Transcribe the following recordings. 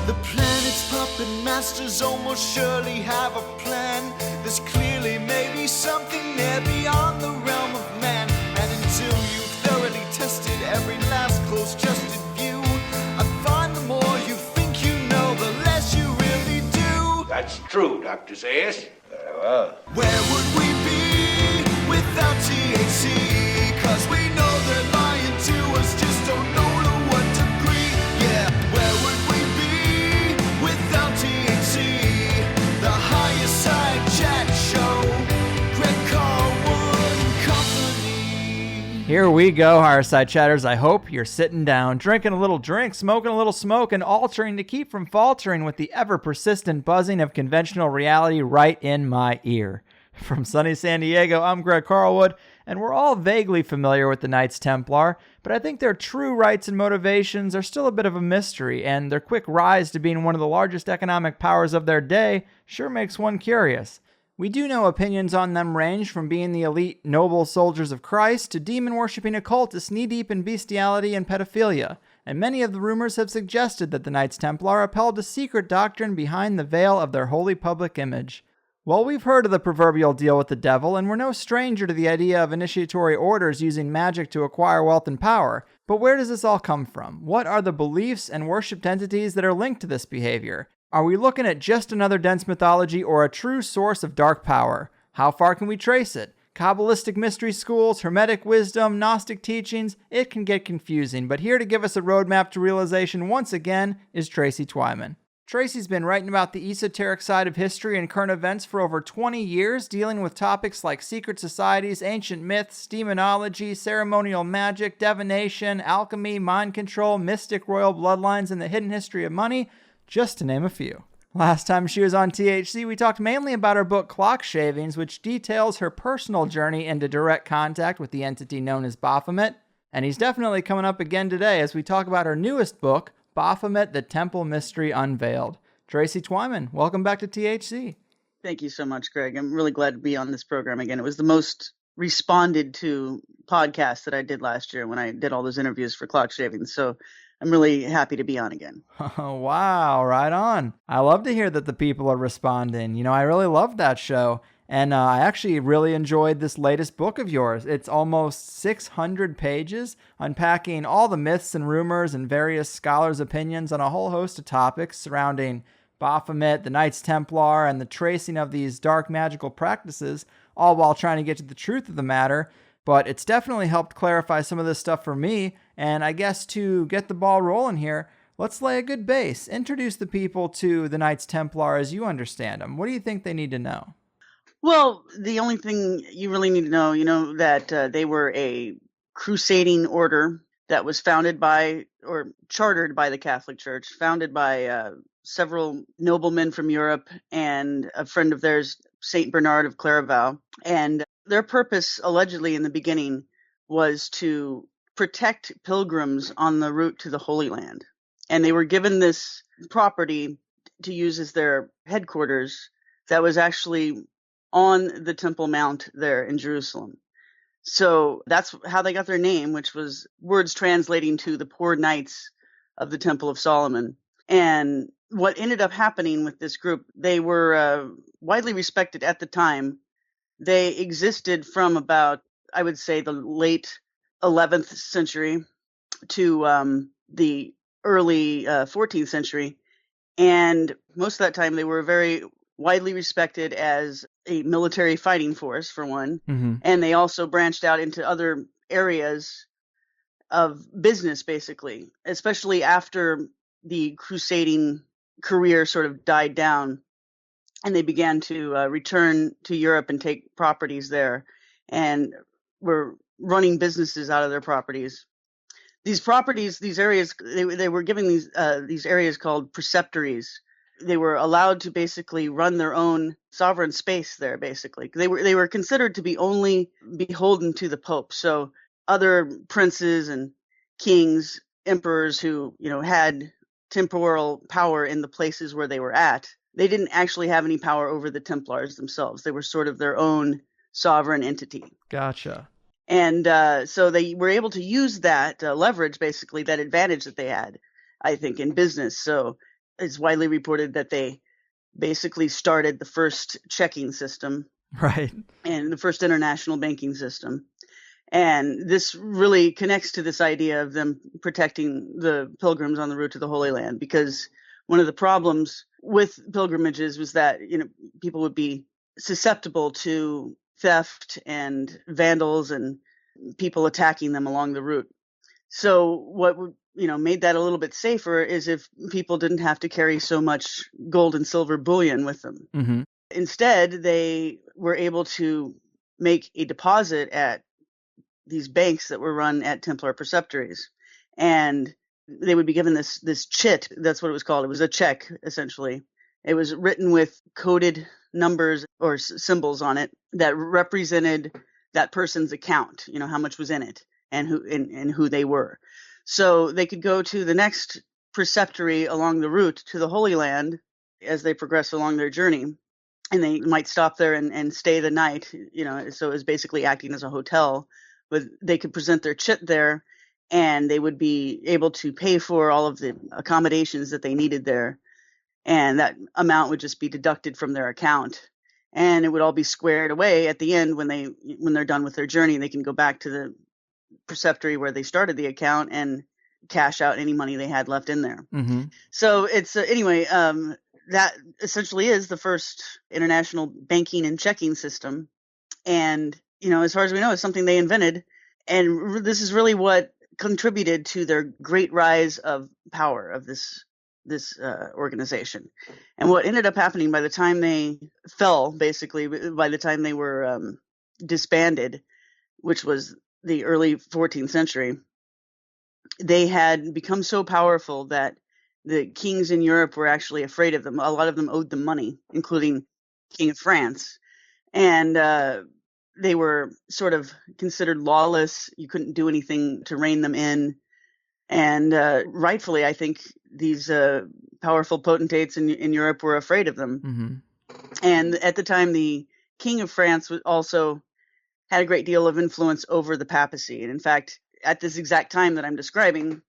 The planet's puppet masters almost surely have a plan. There's clearly maybe something there beyond the realm of man. And until you've thoroughly tested every last close-trusted view, I find the more you think you know, the less you really do. That's true, Dr. Zayas. Very well. Where would we be without THC? 'Cause we know they're lying to us, just don't know to what degree. Yeah, where would we be without THC? The higher side chat show, Greg Carwood and Company. Here we go, Higher Side Chatters. I hope you're sitting down, drinking a little drink, smoking a little smoke, and altering to keep from faltering with the ever-persistent buzzing of conventional reality right in my ear. From sunny San Diego, I'm Greg Carlwood, and we're all vaguely familiar with the Knights Templar, but I think their true rights and motivations are still a bit of a mystery, and their quick rise to being one of the largest economic powers of their day sure makes one curious. We do know opinions on them range from being the elite noble soldiers of Christ to demon-worshipping occultists knee-deep in bestiality and pedophilia, and many of the rumors have suggested that the Knights Templar upheld a secret doctrine behind the veil of their holy public image. Well, we've heard of the proverbial deal with the devil, and we're no stranger to the idea of initiatory orders using magic to acquire wealth and power. But where does this all come from? What are the beliefs and worshipped entities that are linked to this behavior? Are we looking at just another dense mythology or a true source of dark power? How far can we trace it? Kabbalistic mystery schools, Hermetic wisdom, Gnostic teachings, it can get confusing, but here to give us a roadmap to realization once again is Tracy Twyman. Tracy's been writing about the esoteric side of history and current events for over 20 years, dealing with topics like secret societies, ancient myths, demonology, ceremonial magic, divination, alchemy, mind control, mystic royal bloodlines, and the hidden history of money, just to name a few. Last time she was on THC, we talked mainly about her book Clock Shavings, which details her personal journey into direct contact with the entity known as Baphomet. And he's definitely coming up again today as we talk about her newest book, Baphomet, the Temple Mystery Unveiled. Tracy Twyman, welcome back to THC. Thank you so much, Greg. I'm really glad to be on this program again. It was the most responded to podcast that I did last year when I did all those interviews for Clock Shavings. So I'm really happy to be on again. Oh, wow, right on. I love to hear that the people are responding. You know, I really loved that show. And I actually really enjoyed this latest book of yours. It's almost 600 pages, unpacking all the myths and rumors and various scholars' opinions on a whole host of topics surrounding Baphomet, the Knights Templar, and the tracing of these dark magical practices, all while trying to get to the truth of the matter. But it's definitely helped clarify some of this stuff for me. And I guess to get the ball rolling here, let's lay a good base. Introduce the people to the Knights Templar as you understand them. What do you think they need to know? Well, the only thing you really need to know, that they were a crusading order that was founded by or chartered by the Catholic Church, founded by several noblemen from Europe and a friend of theirs, Saint Bernard of Clairvaux. And their purpose, allegedly in the beginning, was to protect pilgrims on the route to the Holy Land. And they were given this property to use as their headquarters that was actually on the Temple Mount there in Jerusalem. So that's how they got their name, which was words translating to the poor knights of the Temple of Solomon. And what ended up happening with this group, they were widely respected at the time. They existed from about, I would say, the late 11th century to the early 14th century. And most of that time, they were very widely respected as a military fighting force, for one. Mm-hmm. And they also branched out into other areas of business, basically, especially after the crusading career sort of died down. And they began to return to Europe and take properties there and were running businesses out of their properties. These properties, these areas, they were given these areas called preceptories. They were allowed to basically run their own sovereign space there, basically. They were considered to be only beholden to the Pope. So other princes and kings, emperors who, had temporal power in the places where they were at, they didn't actually have any power over the Templars themselves. They were sort of their own sovereign entity. Gotcha. And so they were able to use that leverage, basically, that advantage that they had, I think, in business. So it's widely reported that they basically started the first checking system. Right. And the first international banking system. And this really connects to this idea of them protecting the pilgrims on the route to the Holy Land, because one of the problems with pilgrimages was that, people would be susceptible to theft and vandals and people attacking them along the route. So what made that a little bit safer is if people didn't have to carry so much gold and silver bullion with them. Mm-hmm. Instead, they were able to make a deposit at these banks that were run at Templar preceptories, and they would be given this chit. That's what it was called. It was a check, essentially. It was written with coded numbers or symbols on it that represented that person's account. How much was in it and who they were. So they could go to the next preceptory along the route to the Holy Land as they progress along their journey. And they might stop there and stay the night, so it was basically acting as a hotel. But they could present their chit there, and they would be able to pay for all of the accommodations that they needed there. And that amount would just be deducted from their account. And it would all be squared away at the end when they're done with their journey. They can go back to the preceptory where they started the account and cash out any money they had left in there. Mm-hmm. So it's that essentially is the first international banking and checking system. And, as far as we know, it's something they invented. And this is really what contributed to their great rise of power of this organization. And what ended up happening by the time they fell, basically, by the time they were disbanded, which was the early 14th century, they had become so powerful that the kings in Europe were actually afraid of them. A lot of them owed them money, including King of France. And they were sort of considered lawless. You couldn't do anything to rein them in. And rightfully, I think these powerful potentates in Europe were afraid of them. Mm-hmm. And at the time, the King of France also had a great deal of influence over the papacy. And in fact, at this exact time that I'm describing,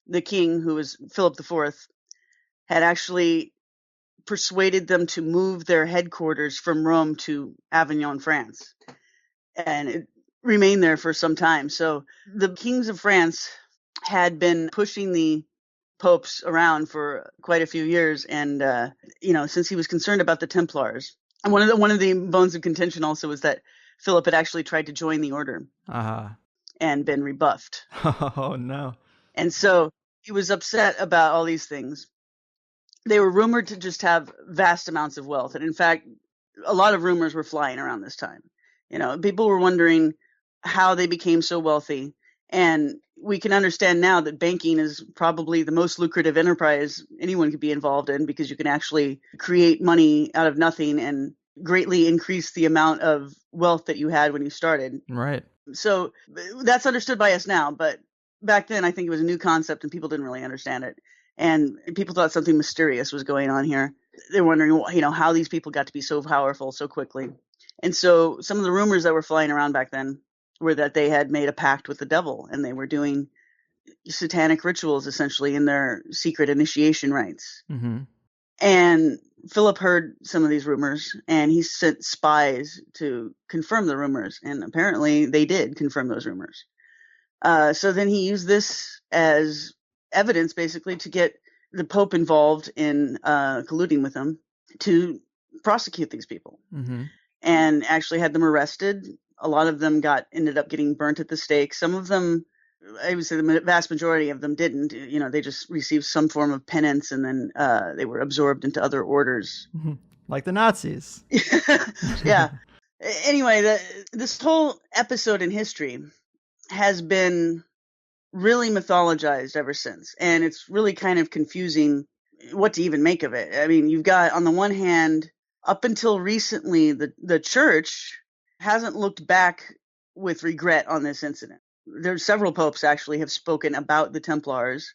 the king, who was Philip IV, had actually persuaded them to move their headquarters from Rome to Avignon, France. And it remained there for some time. So the kings of France had been pushing the popes around for quite a few years. And, since he was concerned about the Templars, and one of the bones of contention also was that Philip had actually tried to join the order and been rebuffed. Oh, no. And so he was upset about all these things. They were rumored to just have vast amounts of wealth. And in fact, a lot of rumors were flying around this time. People were wondering how they became so wealthy. And we can understand now that banking is probably the most lucrative enterprise anyone could be involved in, because you can actually create money out of nothing and greatly increase the amount of wealth that you had when you started. Right. So that's understood by us now, but back then I think it was a new concept and people didn't really understand it. And people thought something mysterious was going on here. They're wondering, how these people got to be so powerful so quickly. And so some of the rumors that were flying around back then were that they had made a pact with the devil and they were doing satanic rituals essentially in their secret initiation rites. Mm-hmm. And Philip heard some of these rumors and he sent spies to confirm the rumors. And apparently they did confirm those rumors. So then he used this as evidence basically to get the Pope involved in colluding with him to prosecute these people. Mm-hmm. And actually had them arrested. A lot of them ended up getting burnt at the stake. Some of them, I would say the vast majority of them didn't. They just received some form of penance and then they were absorbed into other orders. Mm-hmm. Like the Nazis. Yeah. Anyway, this whole episode in history has been really mythologized ever since. And it's really kind of confusing what to even make of it. I mean, you've got, on the one hand, up until recently, the church hasn't looked back with regret on this incident. There's several popes actually have spoken about the Templars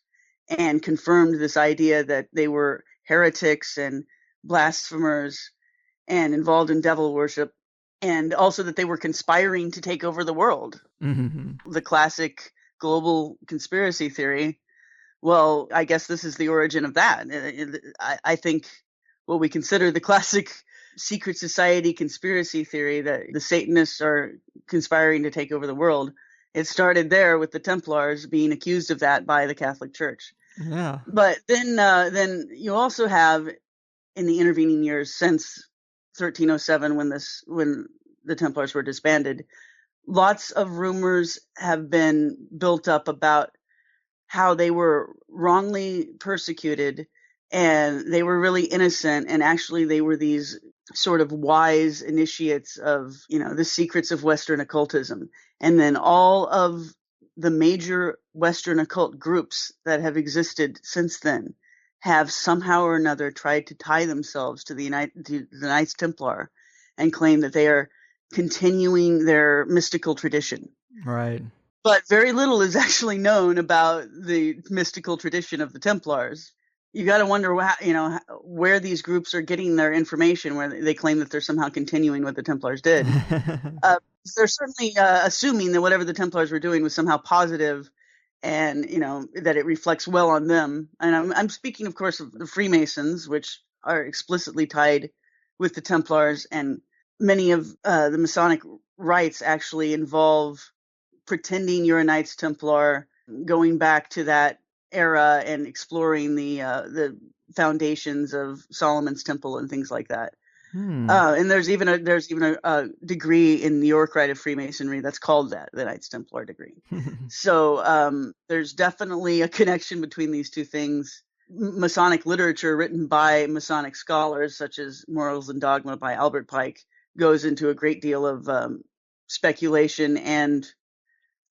and confirmed this idea that they were heretics and blasphemers and involved in devil worship, and also that they were conspiring to take over the world. Mm-hmm. The classic global conspiracy theory. Well, I guess this is the origin of that. I think what we consider the classic secret society conspiracy theory that the Satanists are conspiring to take over the world, it started there with the Templars being accused of that by the Catholic Church. Yeah. But then you also have, in the intervening years since 1307, when the Templars were disbanded, lots of rumors have been built up about how they were wrongly persecuted and they were really innocent, and actually they were these sort of wise initiates of, the secrets of Western occultism. And then all of the major Western occult groups that have existed since then have somehow or another tried to tie themselves to the Knights Templar and claim that they are continuing their mystical tradition. Right. But very little is actually known about the mystical tradition of the Templars. You got to wonder where these groups are getting their information, where they claim that they're somehow continuing what the Templars did. They're certainly assuming that whatever the Templars were doing was somehow positive, and that it reflects well on them. And I'm speaking, of course, of the Freemasons, which are explicitly tied with the Templars, and many of the Masonic rites actually involve pretending you're a Knights Templar, going back to that era and exploring the foundations of Solomon's Temple and things like that. And there's even a degree in the York Rite of Freemasonry that's called that, the Knights Templar degree. So there's definitely a connection between these two things. Masonic literature written by Masonic scholars, such as Morals and Dogma by Albert Pike, goes into a great deal of speculation and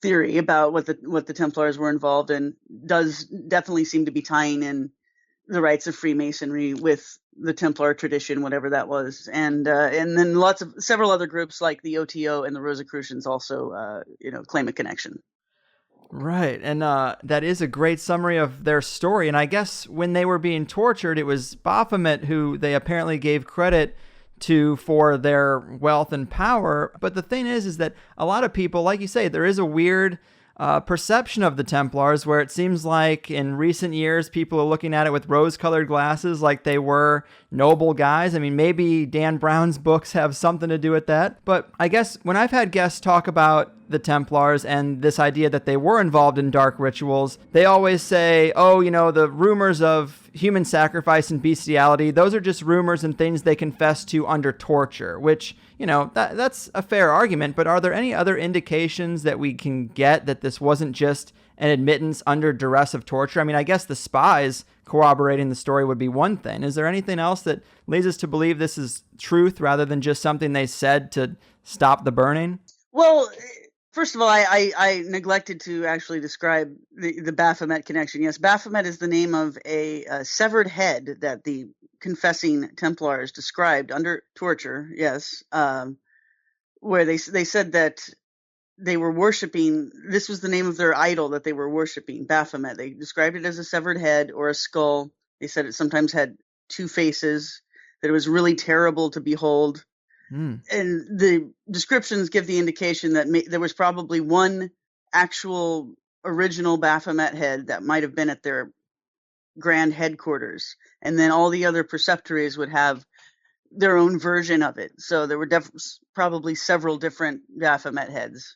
theory about what the Templars were involved in. Does definitely seem to be tying in the rites of Freemasonry with the Templar tradition, whatever that was, and then several other groups like the OTO and the Rosicrucians also claim a connection. Right, and that is a great summary of their story. And I guess when they were being tortured, it was Baphomet who they apparently gave credit to for their wealth and power. But the thing is that a lot of people, like you say, there is a weird perception of the Templars where it seems like in recent years people are looking at it with rose-colored glasses, like they were noble guys. I mean, maybe Dan Brown's books have something to do with that. But I guess when I've had guests talk about the Templars and this idea that they were involved in dark rituals, they always say, oh, the rumors of human sacrifice and bestiality, those are just rumors and things they confess to under torture, which, that's a fair argument. But are there any other indications that we can get that this wasn't just an admittance under duress of torture? I mean, I guess the spies corroborating the story would be one thing. Is there anything else that leads us to believe this is truth rather than just something they said to stop the burning? Well, first of all, I neglected to actually describe the Baphomet connection. Yes, Baphomet is the name of a severed head that the confessing Templars described under torture, yes, where they said that they were worshiping, this was the name of their idol that they were worshiping, Baphomet. They described it as a severed head or a skull. They said it sometimes had two faces, that it was really terrible to behold. And the descriptions give the indication that there was probably one actual original Baphomet head that might have been at their grand headquarters, and then all the other preceptories would have their own version of it. So there were probably several different Baphomet heads,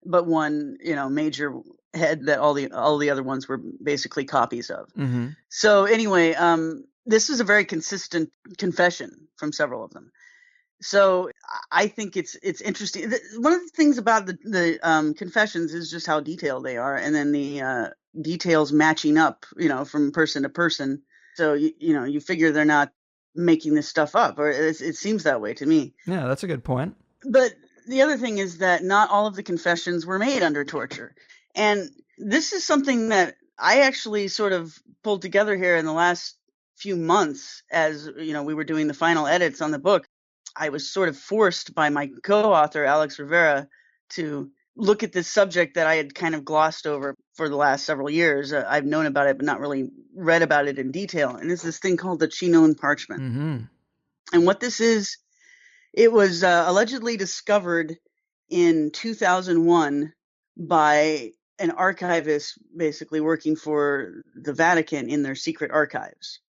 but one major head that all the other ones were basically copies of. So anyway, this is a very consistent confession from several of them. So I think it's interesting. One of the things about the confessions is just how detailed they are, and then the details matching up, from person to person. So you figure they're not making this stuff up, or it seems that way to me. Yeah, that's a good point. But the other thing is that not all of the confessions were made under torture, and this is something that I actually sort of pulled together here in the last few months as we were doing the final edits on the book. I was sort of forced by my co-author, Alex Rivera, to look at this subject that I had kind of glossed over for the last several years. I've known about it, but not really read about it in detail. And it's this thing called the Chinon parchment. And what this is, it was allegedly discovered in 2001 by an archivist basically working for the Vatican in their secret archives.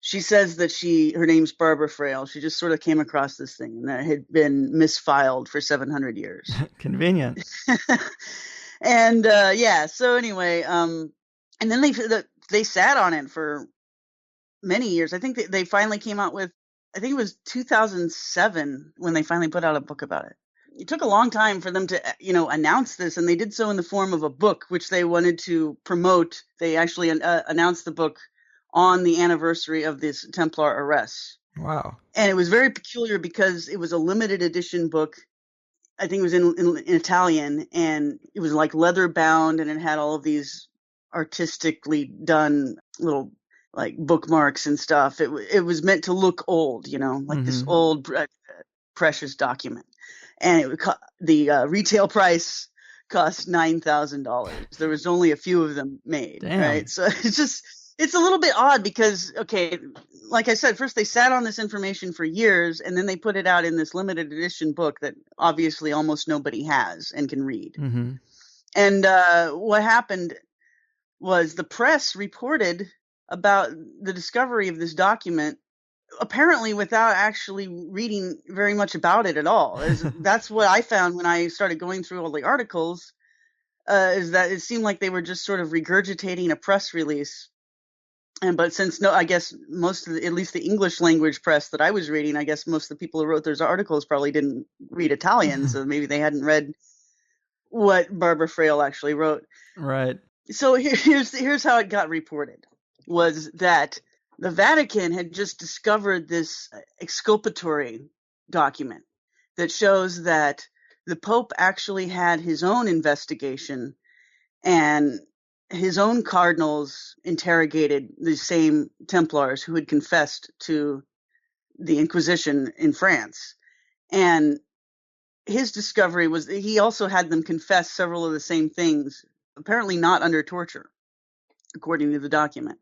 She says that her name's Barbara Frail. She just sort of came across this thing and that had been misfiled for 700 years. Convenient. And so anyway, and then they sat on it for many years. I think they finally came out with, I think it was 2007 when they finally put out a book about it. It took a long time for them to, announce this, and they did so in the form of a book, which they wanted to promote. They actually announced the book on the anniversary of this Templar arrests. Wow. And it was very peculiar because it was a limited edition book. I think it was in Italian, and it was like leather bound, and it had all of these artistically done little like bookmarks and stuff. It was meant to look old, like this old precious document. And the retail price cost $9,000. There was only a few of them made. Damn. Right? So it's a little bit odd because, okay, like I said, first they sat on this information for years, and then they put it out in this limited edition book that obviously almost nobody has and can read. Mm-hmm. And what happened was the press reported about the discovery of this document, apparently without actually reading very much about it at all. That's what I found when I started going through all the articles, is that it seemed like they were just sort of regurgitating a press release. But since I guess most of at least the English language press that I was reading, I guess most of the people who wrote those articles probably didn't read Italian, so maybe they hadn't read what Barbara Frail actually wrote. Right. So here's how it got reported, was that the Vatican had just discovered this exculpatory document that shows that the Pope actually had his own investigation, and his own cardinals interrogated the same Templars who had confessed to the Inquisition in France. And his discovery was that he also had them confess several of the same things, apparently not under torture, according to the document.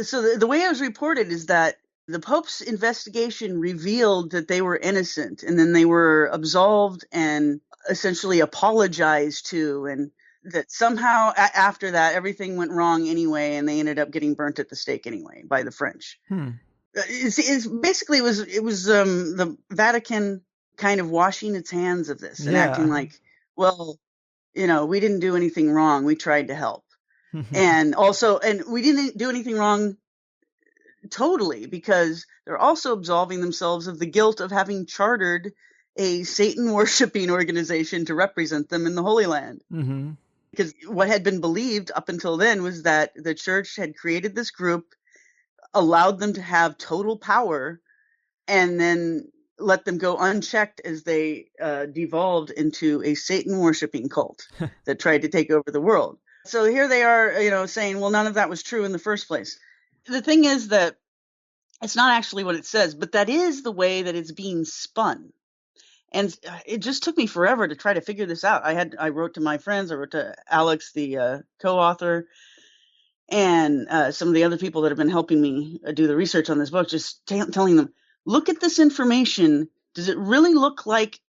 So the way it was reported is that the Pope's investigation revealed that they were innocent, and then they were absolved and essentially apologized to, and that somehow after that everything went wrong anyway, and they ended up getting burnt at the stake anyway by the French. Basically it was the Vatican kind of washing its hands of this and acting like, well, we didn't do anything wrong. We tried to help. And we didn't do anything wrong totally, because they're also absolving themselves of the guilt of having chartered a Satan worshiping organization to represent them in the Holy Land. Mm-hmm. Because what had been believed up until then was that the church had created this group, allowed them to have total power, and then let them go unchecked as they devolved into a Satan worshiping cult that tried to take over the world. So here they are, saying, well, none of that was true in the first place. The thing is that it's not actually what it says, but that is the way that it's being spun. And it just took me forever to try to figure this out. I wrote to my friends, I wrote to Alex, the co-author, and some of the other people that have been helping me do the research on this book, just telling them, look at this information. Does it really look like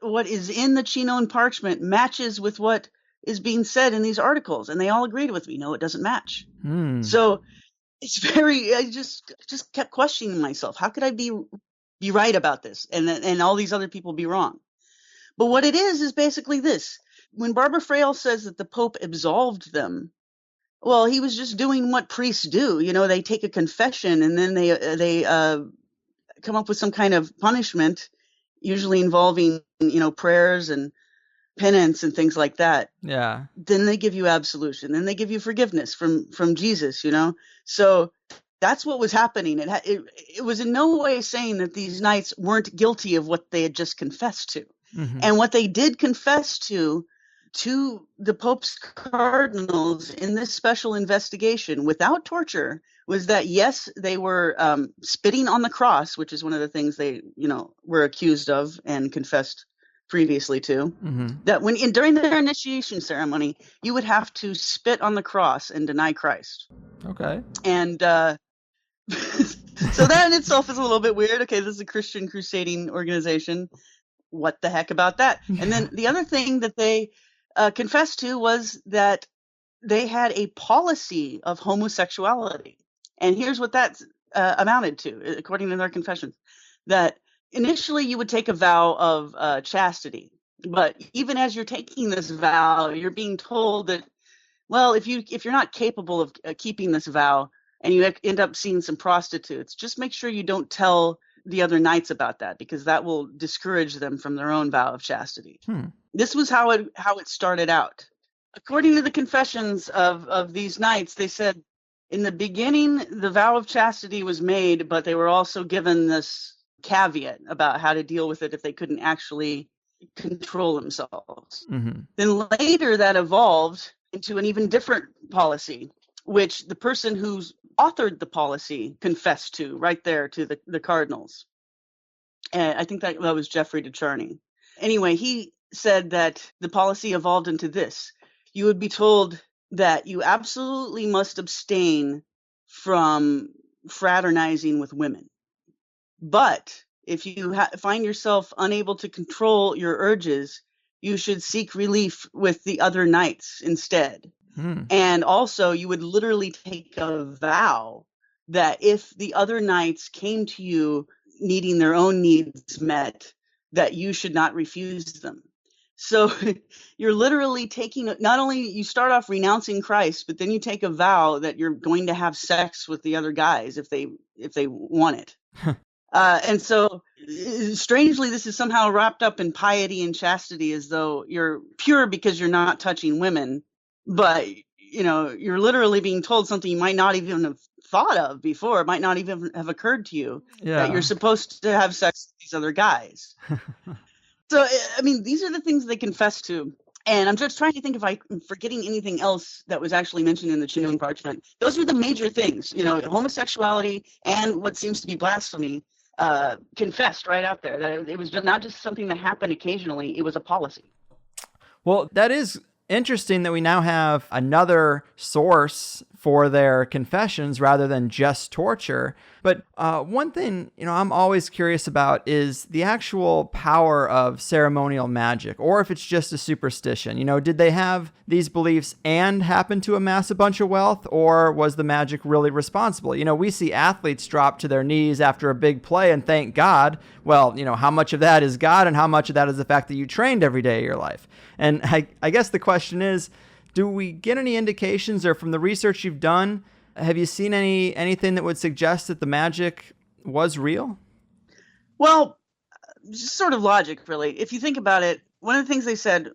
what is in the Chinon parchment matches with what is being said in these articles? And they all agreed with me. No, it doesn't match. So it's I just kept questioning myself. How could I be right about this and all these other people be wrong? But what it is basically this. When Barbara Frail says that the Pope absolved them, well, he was just doing what priests do. They take a confession and then they come up with some kind of punishment, usually involving, prayers and penance and things like that. Yeah. Then they give you absolution. Then they give you forgiveness from Jesus, So that's what was happening. It was in no way saying that these knights weren't guilty of what they had just confessed to. Mm-hmm. And what they did confess to the Pope's cardinals in this special investigation without torture was that, yes, they were spitting on the cross, which is one of the things they, were accused of and confessed previously to. Mm-hmm. That during their initiation ceremony, you would have to spit on the cross and deny Christ. Okay. And so that in itself is a little bit weird. Okay, this is a Christian crusading organization. What the heck about that? And then the other thing that they confessed to was that they had a policy of homosexuality. And here's what that amounted to, according to their confessions, that initially you would take a vow of chastity. But even as you're taking this vow, you're being told that, well, if you're not capable of keeping this vow and you end up seeing some prostitutes, just make sure you don't tell the other knights about that, because that will discourage them from their own vow of chastity. This was how it started out. According to the confessions of these knights, they said in the beginning the vow of chastity was made, but they were also given this caveat about how to deal with it if they couldn't actually control themselves. Then later that evolved into an even different policy, which the person who's authored the policy confessed to right there to the cardinals. And I think that was Geoffrey de Charny. Anyway, he said that the policy evolved into this. You would be told that you absolutely must abstain from fraternizing with women. But if you find yourself unable to control your urges, you should seek relief with the other knights instead. And also, you would literally take a vow that if the other knights came to you needing their own needs met, that you should not refuse them. So you're literally taking, not only you start off renouncing Christ, but then you take a vow that you're going to have sex with the other guys if they want it. And so strangely, this is somehow wrapped up in piety and chastity, as though you're pure because you're not touching women, but you're literally being told something you might not even have thought of before. It might not even have occurred to you that you're supposed to have sex with these other guys. So, I mean, these are the things they confess to. And I'm just trying to think if I'm forgetting anything else that was actually mentioned in the Chinon Parchment. Those were the major things, homosexuality and what seems to be blasphemy confessed right out there. That it was not just something that happened occasionally, it was a policy. Well, that is interesting that we now have another source for their confessions rather than just torture. But one thing, I'm always curious about is the actual power of ceremonial magic, or if it's just a superstition. Did they have these beliefs and happen to amass a bunch of wealth, or was the magic really responsible? We see athletes drop to their knees after a big play and thank God. Well, how much of that is God and how much of that is the fact that you trained every day of your life? And I guess the question is, do we get any indications, or from the research you've done, have you seen anything that would suggest that the magic was real? Well, just sort of logic, really. If you think about it, one of the things they said,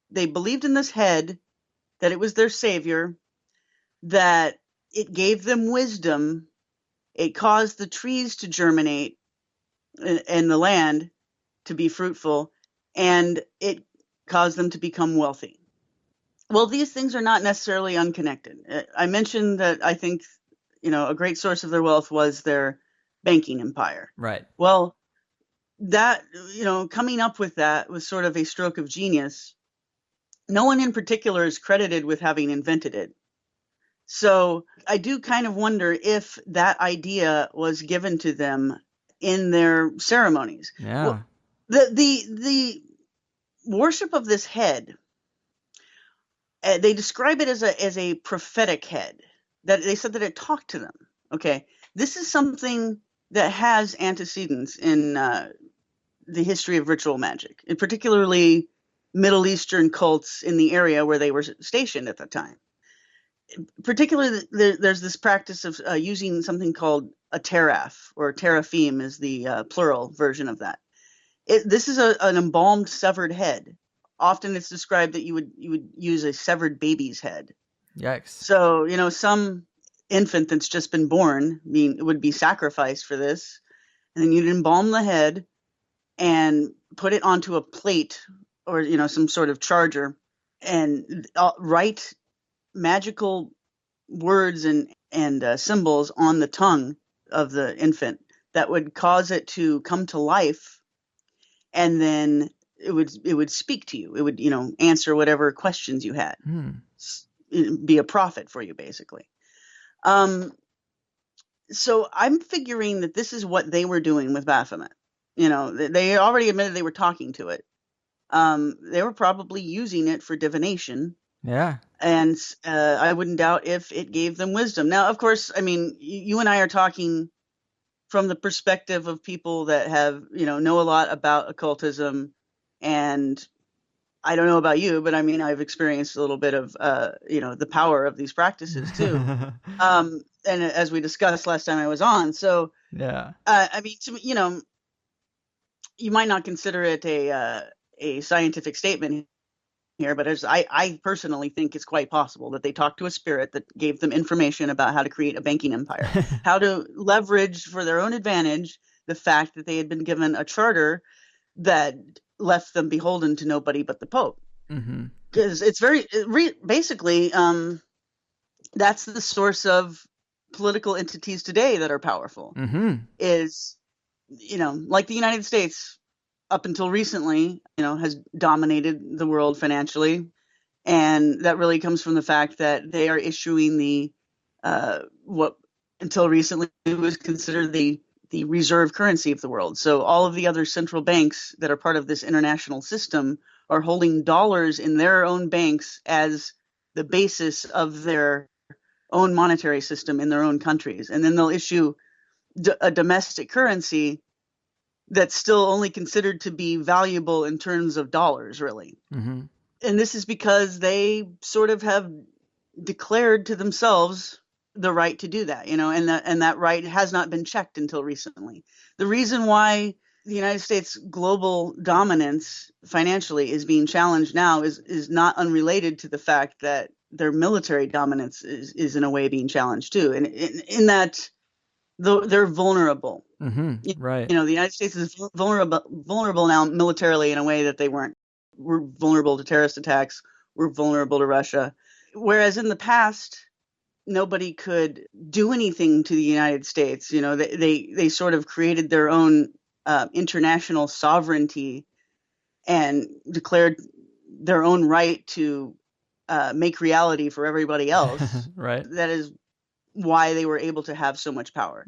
they believed in this head, that it was their savior, that it gave them wisdom, it caused the trees to germinate and the land to be fruitful, and it caused them to become wealthy. Well, these things are not necessarily unconnected. I mentioned that I think, a great source of their wealth was their banking empire. Right. Well, that, coming up with that was sort of a stroke of genius. No one in particular is credited with having invented it. So I do kind of wonder if that idea was given to them in their ceremonies. Yeah. Well, the worship of this head, they describe it as a prophetic head, that they said that it talked to them. Okay. This is something that has antecedents in the history of ritual magic, and particularly Middle Eastern cults in the area where they were stationed at the time. Particularly, there's this practice of using something called a teraph, or teraphim is the plural version of that. This is an embalmed severed head. Often it's described that you would use a severed baby's head. Yikes. So, some infant that's just been born would be sacrificed for this. And then you'd embalm the head and put it onto a plate or, some sort of charger, and write magical words and symbols on the tongue of the infant that would cause it to come to life. And then it would speak to you. It would, answer whatever questions you had. Be a prophet for you, basically. So I'm figuring that this is what they were doing with Baphomet. They already admitted they were talking to it. they were probably using it for divination. Yeah. And I wouldn't doubt if it gave them wisdom. Now, of course, I mean, you and I are talking from the perspective of people that have, know a lot about occultism. And I don't know about you, but I mean, I've experienced a little bit of, the power of these practices too. And as we discussed last time I was on. So, Yeah. I mean, you might not consider it a scientific statement here, but as I personally think it's quite possible that they talked to a spirit that gave them information about how to create a banking empire, how to leverage for their own advantage the fact that they had been given a charter that left them beholden to nobody but the Pope. Because it's basically that's the source of political entities today that are powerful. Is like the United States up until recently, has dominated the world financially. And that really comes from the fact that they are issuing the what until recently was considered the reserve currency of the world. So all of the other central banks that are part of this international system are holding dollars in their own banks as the basis of their own monetary system in their own countries. And then they'll issue a domestic currency that's still only considered to be valuable in terms of dollars, really. And this is because they sort of have declared to themselves the right to do that, and that right has not been checked until recently. The reason why the United States global dominance financially is being challenged now is not unrelated to the fact that their military dominance is in a way being challenged too. And in that they're vulnerable. Right. The United States is vulnerable now militarily in a way that they weren't. We're vulnerable to terrorist attacks. We're vulnerable to Russia. Whereas in the past, nobody could do anything to the United States. They sort of created their own international sovereignty and declared their own right to make reality for everybody else. Right. That is why they were able to have so much power.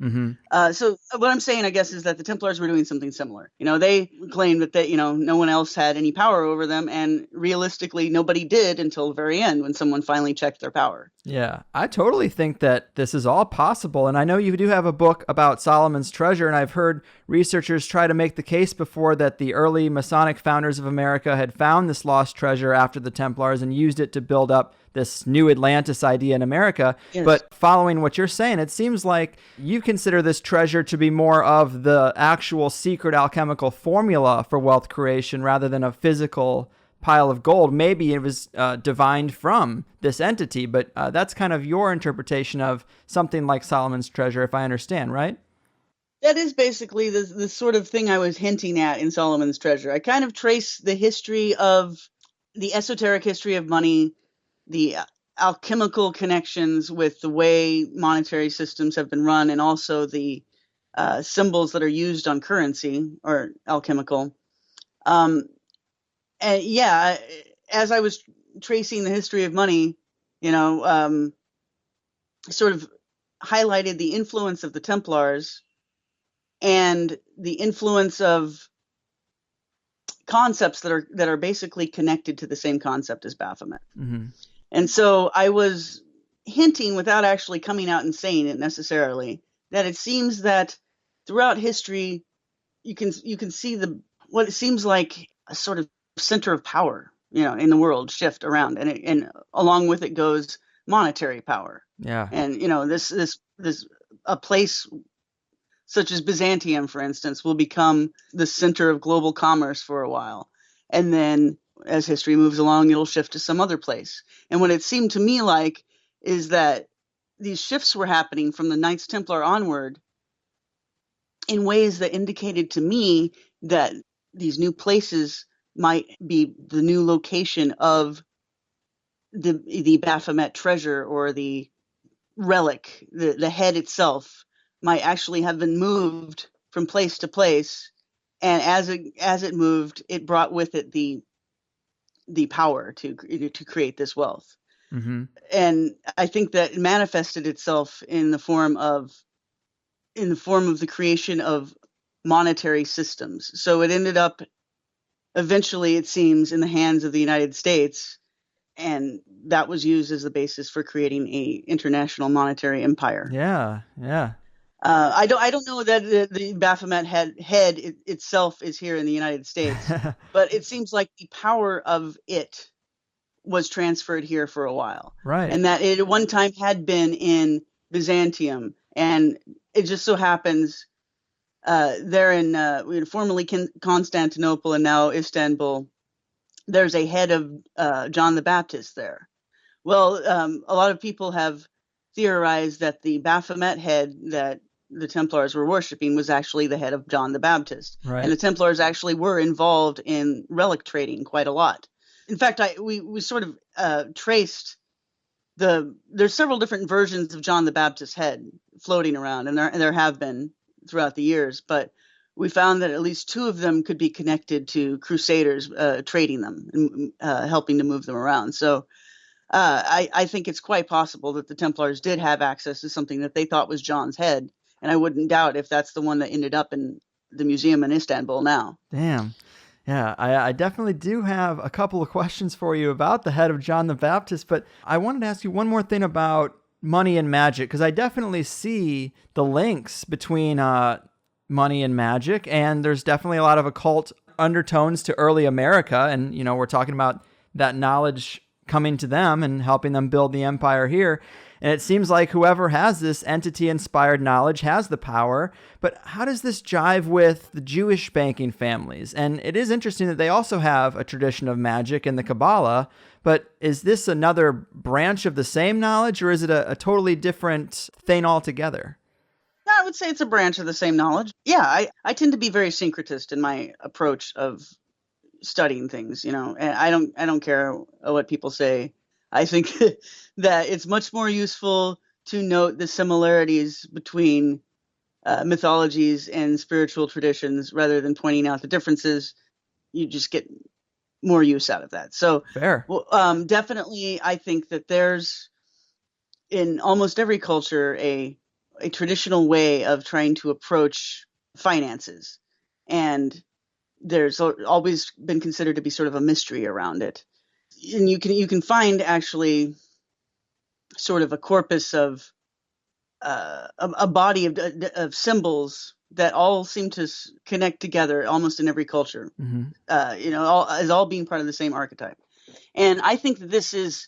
So what I'm saying, I guess, is that the Templars were doing something similar. They claimed that no one else had any power over them, and realistically, nobody did until the very end when someone finally checked their power. Yeah, I totally think that this is all possible. And I know you do have a book about Solomon's treasure, and I've heard researchers try to make the case before that the early Masonic founders of America had found this lost treasure after the Templars and used it to build up this new Atlantis idea in America. Yes. But following what you're saying, it seems like you consider this treasure to be more of the actual secret alchemical formula for wealth creation rather than a physical pile of gold. Maybe it was divined from this entity, but that's kind of your interpretation of something like Solomon's treasure, if I understand, right? That is basically the sort of thing I was hinting at in Solomon's treasure. I kind of trace the history of the esoteric history of money, the alchemical connections with the way monetary systems have been run, and also the symbols that are used on currency or alchemical. And yeah, as I was tracing the history of money, sort of highlighted the influence of the Templars and the influence of concepts that are basically connected to the same concept as Baphomet. And so I was hinting, without actually coming out and saying it necessarily, that it seems that throughout history you can see what it seems like a sort of center of power, in the world shift around, and along with it goes monetary power. Yeah. And this a place such as Byzantium, for instance, will become the center of global commerce for a while. And then as history moves along, it'll shift to some other place. And what it seemed to me like is that these shifts were happening from the Knights Templar onward in ways that indicated to me that these new places might be the new location of the Baphomet treasure, or the relic, the head itself might actually have been moved from place to place, and as it moved, it brought with it the power to create this wealth. And I think that it manifested itself in the form of the creation of monetary systems. So it ended up eventually, it seems, in the hands of the United States, and that was used as the basis for creating a international monetary empire. Yeah, yeah. I don't know that the Baphomet head itself is here in the United States, but it seems like the power of it was transferred here for a while, Right. and that it at one time had been in Byzantium, and it just so happens there in formerly Constantinople and now Istanbul, there's a head of John the Baptist there. Well, a lot of people have theorized that the Baphomet head that the Templars were worshiping was actually the head of John the Baptist. Right. And the Templars actually were involved in relic trading quite a lot. In fact, we sort of traced there's several different versions of John the Baptist's head floating around, and there have been throughout the years, but we found that at least two of them could be connected to Crusaders trading them and helping to move them around. So I think it's quite possible that the Templars did have access to something that they thought was John's head, and I wouldn't doubt if that's the one that ended up in the museum in Istanbul now. Damn. Yeah, I definitely do have a couple of questions for you about the head of John the Baptist, but I wanted to ask you one more thing about money and magic, because I definitely see the links between money and magic, and there's definitely a lot of occult undertones to early America, and, you know, we're talking about that knowledge coming to them and helping them build the empire here. And it seems like whoever has this entity-inspired knowledge has the power. But how does this jive with the Jewish banking families? And it is interesting that they also have a tradition of magic in the Kabbalah. But is this another branch of the same knowledge, or is it a totally different thing altogether? I would say it's a branch of the same knowledge. Yeah, I tend to be very syncretist in my approach of studying things, you know, and I don't care what people say. I think that it's much more useful to note the similarities between mythologies and spiritual traditions rather than pointing out the differences. You just get more use out of that. So, Fair. well, definitely, I think that there's in almost every culture a traditional way of trying to approach finances, and there's always been considered to be sort of a mystery around it. And you can find actually sort of a corpus of a body of symbols that all seem to connect together almost in every culture. Mm-hmm. You know, as all being part of the same archetype. And I think that this is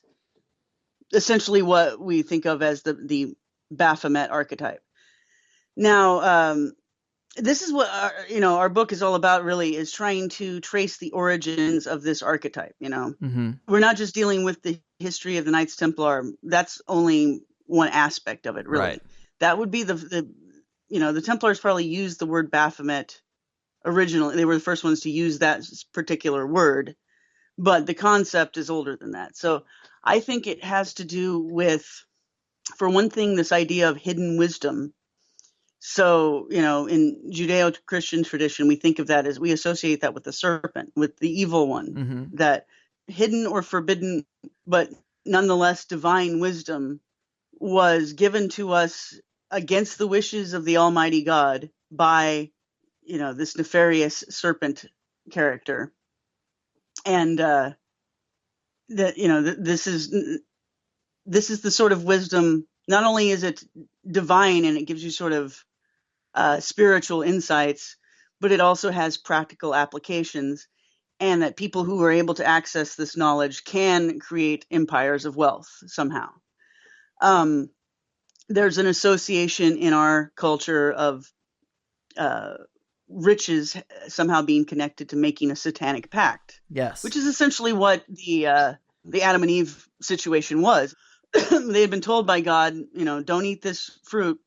essentially what we think of as the Baphomet archetype. Now, this is what our book is all about, really, is trying to trace the origins of this archetype. You know, Mm-hmm. we're not just dealing with the history of the Knights Templar. That's only one aspect of it, really. Right. That would be the Templars probably used the word Baphomet originally. They were the first ones to use that particular word, but the concept is older than that. So I think it has to do with, for one thing, this idea of hidden wisdom. So, you know, in Judeo-Christian tradition, we think of that as, we associate that with the serpent, with the evil one, Mm-hmm. that hidden or forbidden, but nonetheless divine wisdom was given to us against the wishes of the Almighty God by, you know, this nefarious serpent character. And that, you know, this is the sort of wisdom. Not only is it divine and it gives you sort of spiritual insights, but it also has practical applications, and that people who are able to access this knowledge can create empires of wealth somehow. There's an association in our culture of riches somehow being connected to making a satanic pact. Yes. Which is essentially what the Adam and Eve situation was. They had been told by God, you know, don't eat this fruit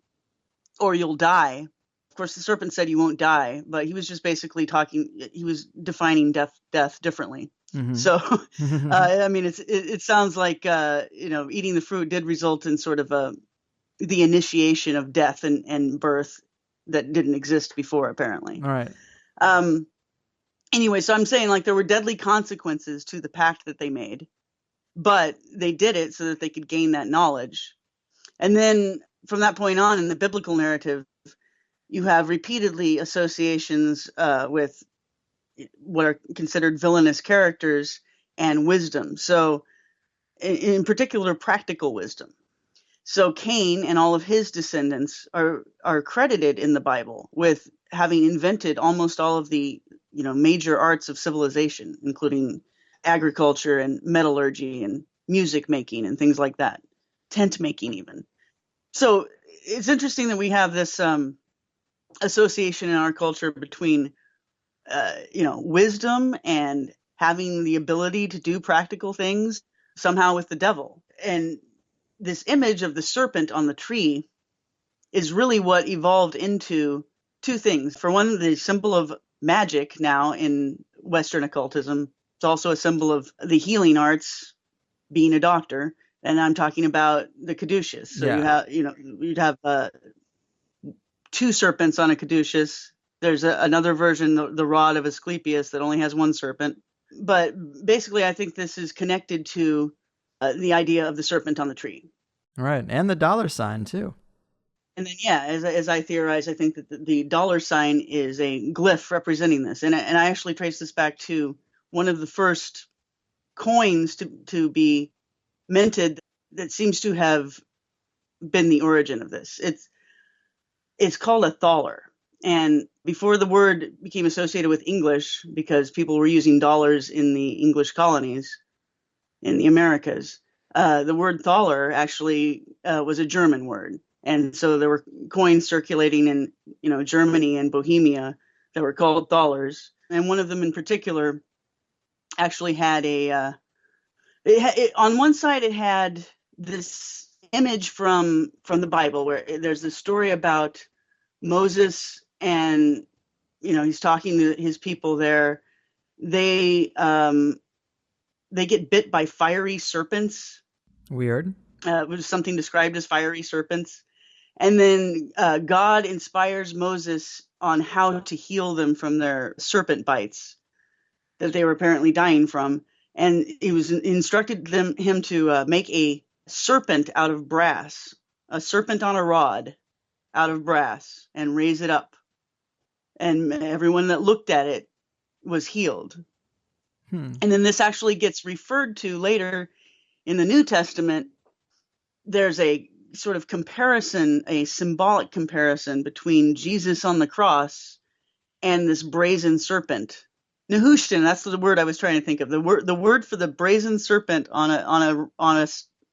or you'll die. Of course, the serpent said you won't die, but he was just basically he was defining death differently. Mm-hmm. So, I mean, it sounds like, eating the fruit did result in sort of the initiation of death and birth that didn't exist before, apparently. All right. Anyway, so I'm saying, like, there were deadly consequences to the pact that they made, but they did it so that they could gain that knowledge. And then from that point on, in the biblical narrative, you have repeatedly associations with, what are considered villainous characters and wisdom. So in particular, practical wisdom. So Cain and all of his descendants are credited in the Bible with having invented almost all of the major arts of civilization, including agriculture and metallurgy and music making and things like that, tent making even. So it's interesting that we have this association in our culture between wisdom and having the ability to do practical things somehow with the devil. And this image of the serpent on the tree is really what evolved into two things. For one, the symbol of magic now in Western occultism. It's also a symbol of the healing arts, being a doctor. And I'm talking about the caduceus. So you'd have two serpents on a caduceus. There's another version, the rod of Asclepius, that only has one serpent. But basically, I think this is connected to the idea of the serpent on the tree. Right, and the dollar sign, too. And then, as I theorize, I think that the dollar sign is a glyph representing this. And I actually trace this back to one of the first coins to be minted that seems to have been the origin of this. It's called a thaler. And before the word became associated with English, because people were using dollars in the English colonies in the Americas, the word thaler actually was a German word. And so there were coins circulating in Germany and Bohemia that were called thalers. And one of them in particular actually had on one side it had this image from the Bible where there's this story about Moses, and he's talking to his people there. They get bit by fiery serpents. Weird. It was something described as fiery serpents. And then God inspires Moses on how to heal them from their serpent bites that they were apparently dying from. And he was instructed him to make a serpent out of brass, a serpent on a rod out of brass, and raise it up. And everyone that looked at it was healed. And then this actually gets referred to later in the New Testament. There's a sort of comparison, a symbolic comparison between Jesus on the cross and this brazen serpent. Nehushtan, that's the word I was trying to think of. The word for the brazen serpent on a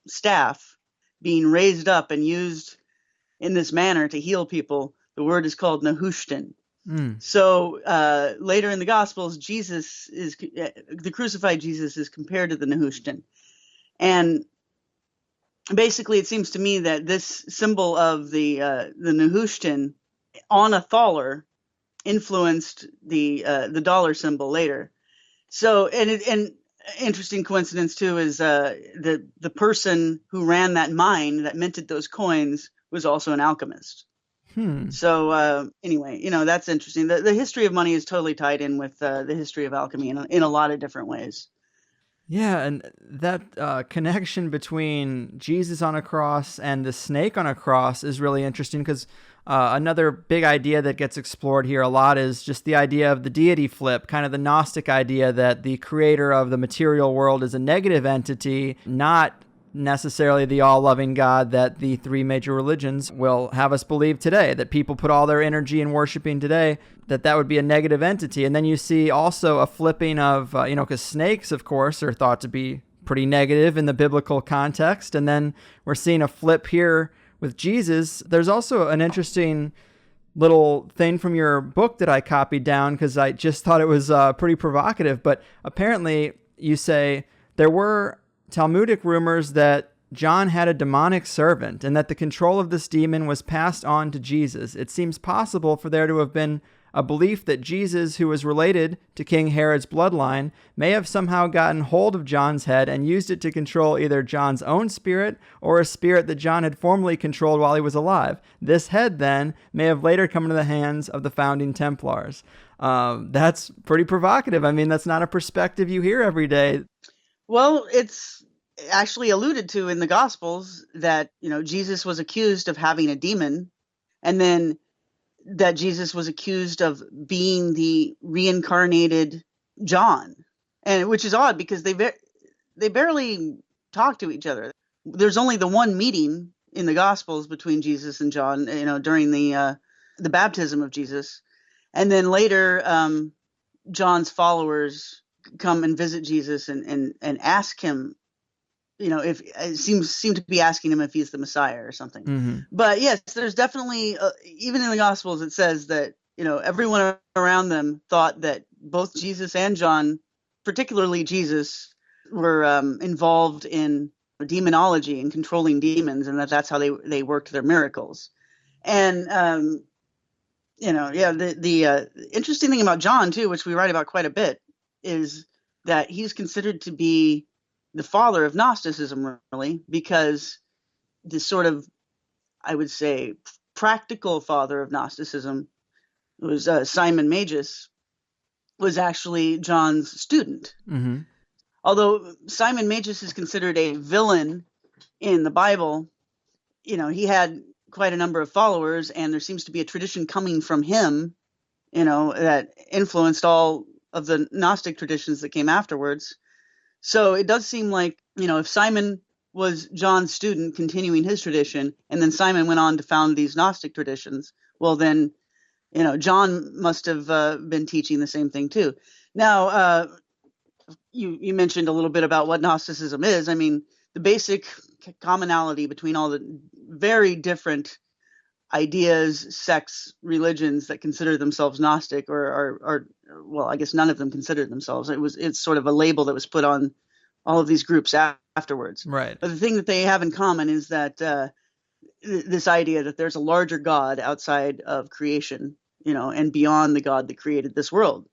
staff being raised up and used in this manner to heal people. The word is called Nehushtan. So later in the Gospels, the crucified Jesus is compared to the Nehushtan. And basically, it seems to me that this symbol of the Nehushtan on a thaler influenced the dollar symbol later. So, and interesting coincidence too is the person who ran that mine that minted those coins was also an alchemist. So anyway, that's interesting. The history of money is totally tied in with the history of alchemy in a lot of different ways. Yeah, and that connection between Jesus on a cross and the snake on a cross is really interesting because another big idea that gets explored here a lot is just the idea of the deity flip, kind of the Gnostic idea that the creator of the material world is a negative entity, not necessarily the all-loving God that the three major religions will have us believe today, that people put all their energy in worshiping today, that would be a negative entity. And then you see also a flipping of, because snakes, of course, are thought to be pretty negative in the biblical context. And then we're seeing a flip here with Jesus. There's also an interesting little thing from your book that I copied down because I just thought it was pretty provocative. But apparently you say there were Talmudic rumors that John had a demonic servant and that the control of this demon was passed on to Jesus. It seems possible for there to have been a belief that Jesus, who was related to King Herod's bloodline, may have somehow gotten hold of John's head and used it to control either John's own spirit or a spirit that John had formerly controlled while he was alive. This head, then, may have later come into the hands of the founding Templars. That's pretty provocative. I mean, that's not a perspective you hear every day. Well, it's actually alluded to in the Gospels that, Jesus was accused of having a demon, and then that Jesus was accused of being the reincarnated John, and which is odd because they barely talk to each other. There's only the one meeting in the Gospels between Jesus and John, during the baptism of Jesus, and then later John's followers come and visit Jesus and ask him, if it seem to be asking him if he's the Messiah or something. Mm-hmm. But yes, there's definitely even in the Gospels it says that everyone around them thought that both Jesus and John, particularly Jesus, were involved in demonology and controlling demons, and that's how they worked their miracles. And the interesting thing about John too, which we write about quite a bit, is that he's considered to be the father of Gnosticism, really, because this sort of, I would say, practical father of Gnosticism was Simon Magus, was actually John's student. Mm-hmm. Although Simon Magus is considered a villain in the Bible, he had quite a number of followers, and there seems to be a tradition coming from him, that influenced all of the Gnostic traditions that came afterwards. So it does seem like, if Simon was John's student continuing his tradition, and then Simon went on to found these Gnostic traditions, well then, John must have been teaching the same thing too. Now, you mentioned a little bit about what Gnosticism is. I mean, the basic commonality between all the very different ideas, sects, religions that consider themselves Gnostic, or well, I guess none of them considered themselves. It's sort of a label that was put on all of these groups afterwards. Right. But the thing that they have in common is that this idea that there's a larger God outside of creation, and beyond the God that created this world.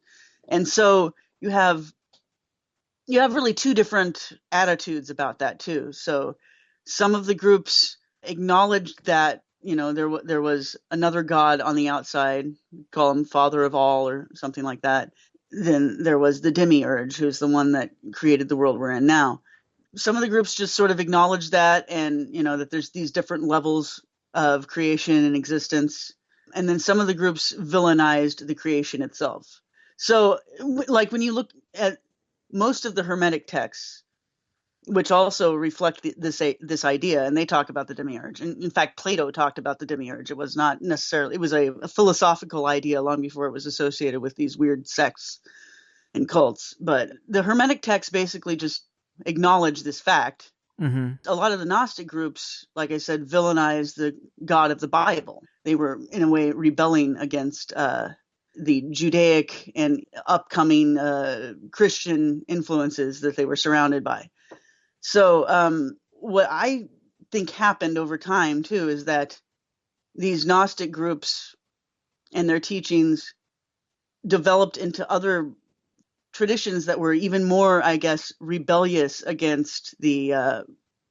And so you have really two different attitudes about that too. So some of the groups acknowledged that there was another God on the outside, call him Father of all or something like that. Then there was the demiurge, who's the one that created the world we're in now. Some of the groups just sort of acknowledged that, and that there's these different levels of creation and existence. And then some of the groups villainized the creation itself. So like when you look at most of the Hermetic texts, which also reflect this idea, and they talk about the demiurge. And in fact, Plato talked about the demiurge. It was not necessarily, it was a philosophical idea long before it was associated with these weird sects and cults. But the Hermetic texts basically just acknowledge this fact. Mm-hmm. A lot of the Gnostic groups, like I said, villainized the God of the Bible. They were, in a way, rebelling against the Judaic and upcoming Christian influences that they were surrounded by. So what I think happened over time, too, is that these Gnostic groups and their teachings developed into other traditions that were even more, I guess, rebellious against the,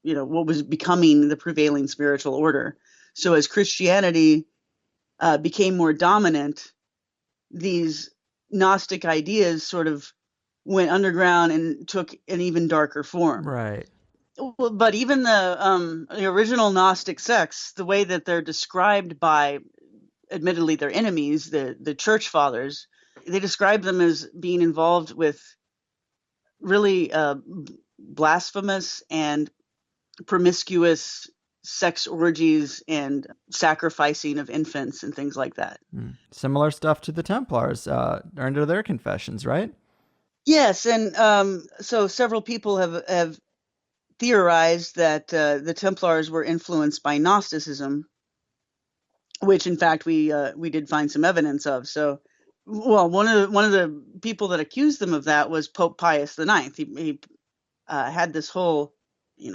what was becoming the prevailing spiritual order. So as Christianity became more dominant, these Gnostic ideas sort of went underground and took an even darker form. Right. But even the original Gnostic sects, the way that they're described by, admittedly, their enemies, the church fathers, they describe them as being involved with really blasphemous and promiscuous sex orgies and sacrificing of infants and things like that. Similar stuff to the Templars under their confessions, right? Yes, and so several people have theorized that the Templars were influenced by Gnosticism, which in fact we did find some evidence of. So, well, one of the people that accused them of that was Pope Pius IX. He had this whole,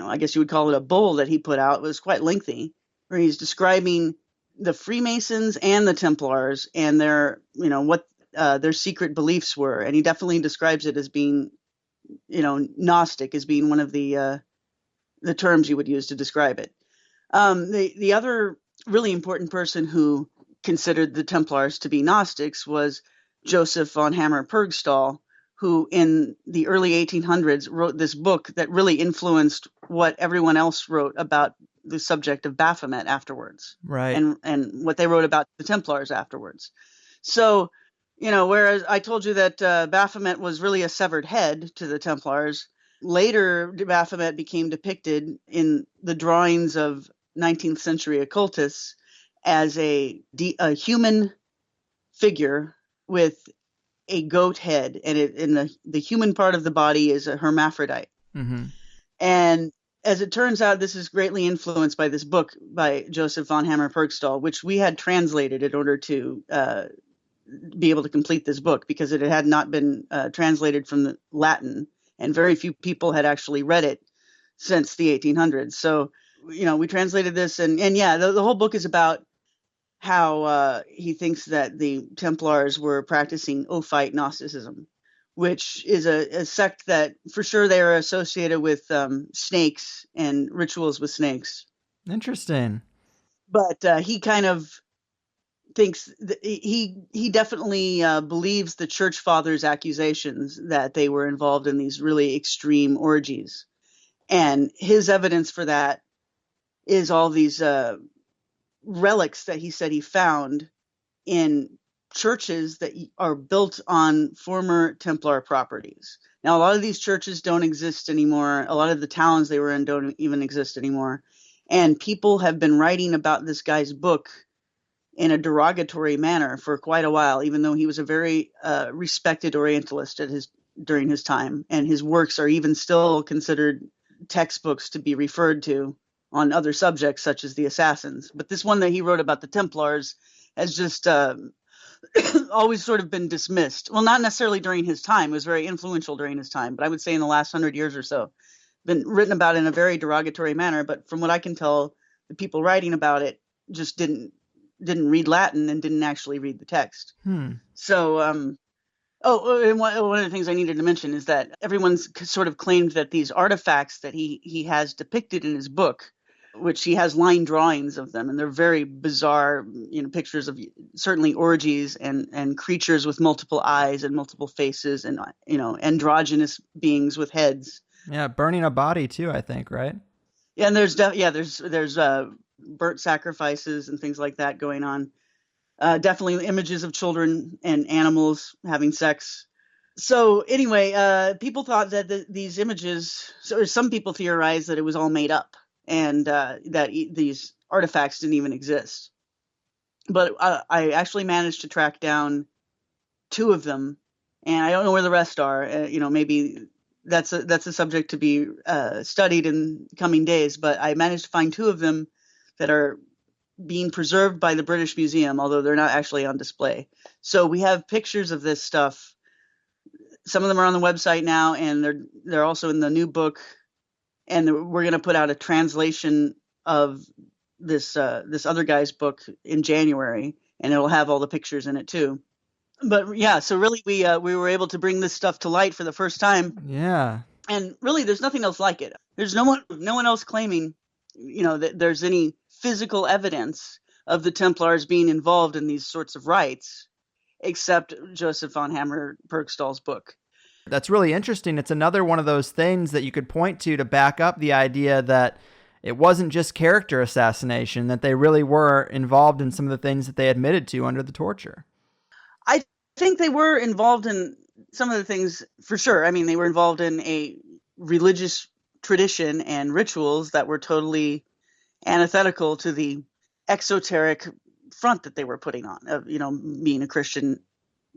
I guess you would call it a bull that he put out. It was quite lengthy, where he's describing the Freemasons and the Templars and their, what their secret beliefs were, and he definitely describes it as being, Gnostic, as being one of the terms you would use to describe it. The other really important person who considered the Templars to be Gnostics was Joseph von Hammer-Purgstall, who in the early 1800s wrote this book that really influenced what everyone else wrote about the subject of Baphomet afterwards, Right. and what they wrote about the Templars afterwards. So, whereas I told you that Baphomet was really a severed head to the Templars, later Baphomet became depicted in the drawings of 19th century occultists as a human figure with a goat head, and the human part of the body is a hermaphrodite. Mm-hmm. And as it turns out, this is greatly influenced by this book by Joseph von Hammer-Purgstall, which we had translated in order to be able to complete this book, because it had not been translated from the Latin, and very few people had actually read it since the 1800s. So, we translated this, and yeah, the whole book is about how he thinks that the Templars were practicing Ophite Gnosticism, which is a sect that for sure they are associated with snakes and rituals with snakes. Interesting. But he kind of thinks he definitely believes the church fathers' accusations that they were involved in these really extreme orgies, and his evidence for that is all these relics that he said he found in churches that are built on former Templar properties. Now, a lot of these churches don't exist anymore. A lot of the towns they were in don't even exist anymore. And people have been writing about this guy's book in a derogatory manner for quite a while, even though he was a very respected Orientalist during his time. And his works are even still considered textbooks to be referred to on other subjects, such as the Assassins. But this one that he wrote about the Templars has just always sort of been dismissed. Well, not necessarily during his time. It was very influential during his time, but I would say in the last 100 years or so, been written about in a very derogatory manner. But from what I can tell, the people writing about it just didn't read Latin and didn't actually read the text. So, and one of the things I needed to mention is that everyone's sort of claimed that these artifacts that he has depicted in his book, which he has line drawings of them, and they're very bizarre, pictures of certainly orgies and creatures with multiple eyes and multiple faces, and androgynous beings with heads. Yeah, burning a body too, I think, right? Yeah, and there's burnt sacrifices and things like that going on. Definitely images of children and animals having sex. So anyway, people thought that these images, or some people theorized that it was all made up, and that these artifacts didn't even exist. But I actually managed to track down 2 of them, and I don't know where the rest are. Maybe that's a subject to be studied in coming days. But I managed to find 2 of them that are being preserved by the British Museum, although they're not actually on display. So we have pictures of this stuff. Some of them are on the website now, and they're also in the new book. And we're going to put out a translation of this other guy's book in January, and it'll have all the pictures in it too. But yeah, so really we were able to bring this stuff to light for the first time. Yeah. And really, there's nothing else like it. There's no one else claiming, that there's any physical evidence of the Templars being involved in these sorts of rites, except Joseph von Hammer-Purgstall's book. That's really interesting. It's another one of those things that you could point to back up the idea that it wasn't just character assassination, that they really were involved in some of the things that they admitted to under the torture. I think they were involved in some of the things for sure. I mean, they were involved in a religious tradition and rituals that were totally antithetical to the exoteric front that they were putting on of, being a Christian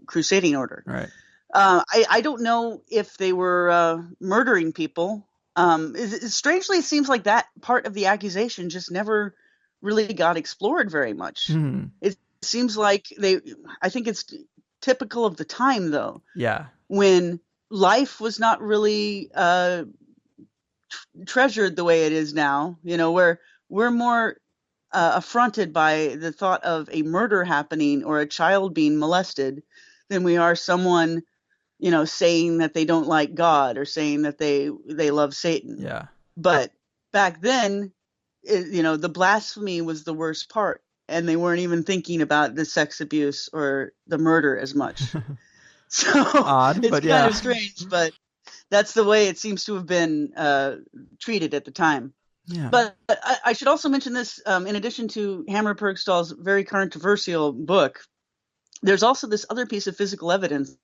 crusading order. Right. I don't know if they were murdering people. Strangely, it seems like that part of the accusation just never really got explored very much. Mm-hmm. It seems like I think it's typical of the time, though. Yeah. When life was not really treasured the way it is now, where we're more affronted by the thought of a murder happening or a child being molested than we are someone saying that they don't like God or saying that they love Satan. Yeah. But back then, the blasphemy was the worst part, and they weren't even thinking about the sex abuse or the murder as much. So Odd, it's but kind of strange, but that's the way it seems to have been treated at the time. Yeah. But I should also mention this, in addition to Hammer Purgstall's very controversial book, there's also this other piece of physical evidence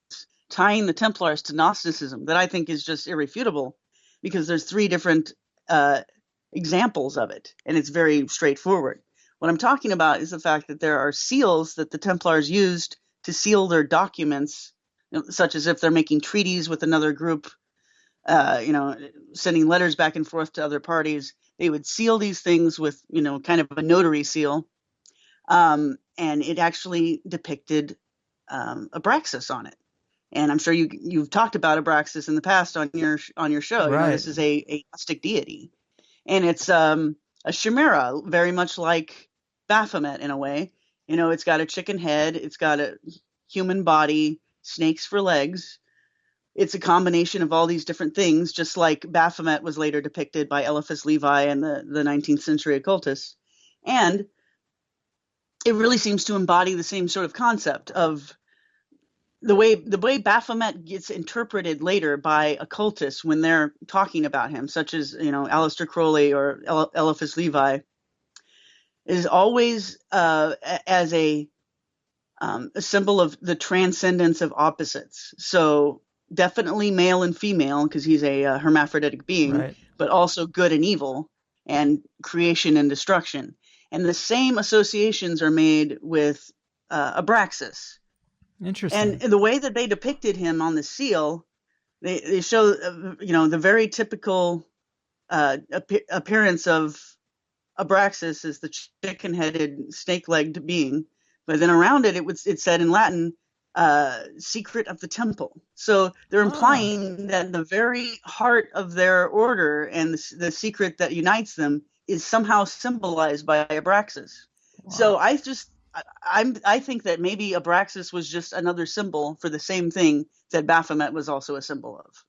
tying the Templars to Gnosticism that I think is just irrefutable, because there's 3 different examples of it, and it's very straightforward. What I'm talking about is the fact that there are seals that the Templars used to seal their documents, such as if they're making treaties with another group, sending letters back and forth to other parties. They would seal these things with, kind of a notary seal, and it actually depicted Abraxas on it. And I'm sure you've talked about Abraxas in the past on your show. Right. This is a Gnostic deity, and it's a chimera, very much like Baphomet in a way. It's got a chicken head, it's got a human body, snakes for legs. It's a combination of all these different things, just like Baphomet was later depicted by Eliphas Levi and the 19th century occultists. And it really seems to embody the same sort of concept of the way Baphomet gets interpreted later by occultists when they're talking about him, such as Aleister Crowley or Eliphas Levi, is always as a symbol of the transcendence of opposites. So definitely male and female, because he's a hermaphroditic being, Right. but also good and evil, and creation and destruction. And the same associations are made with Abraxas. Interesting. And the way that they depicted him on the seal, they show, the very typical appearance of Abraxas is the chicken-headed, snake-legged being. But then around it, it said in Latin, secret of the temple. So they're implying that the very heart of their order and the secret that unites them is somehow symbolized by Abraxas. Wow. So I think that maybe Abraxas was just another symbol for the same thing that Baphomet was also a symbol of.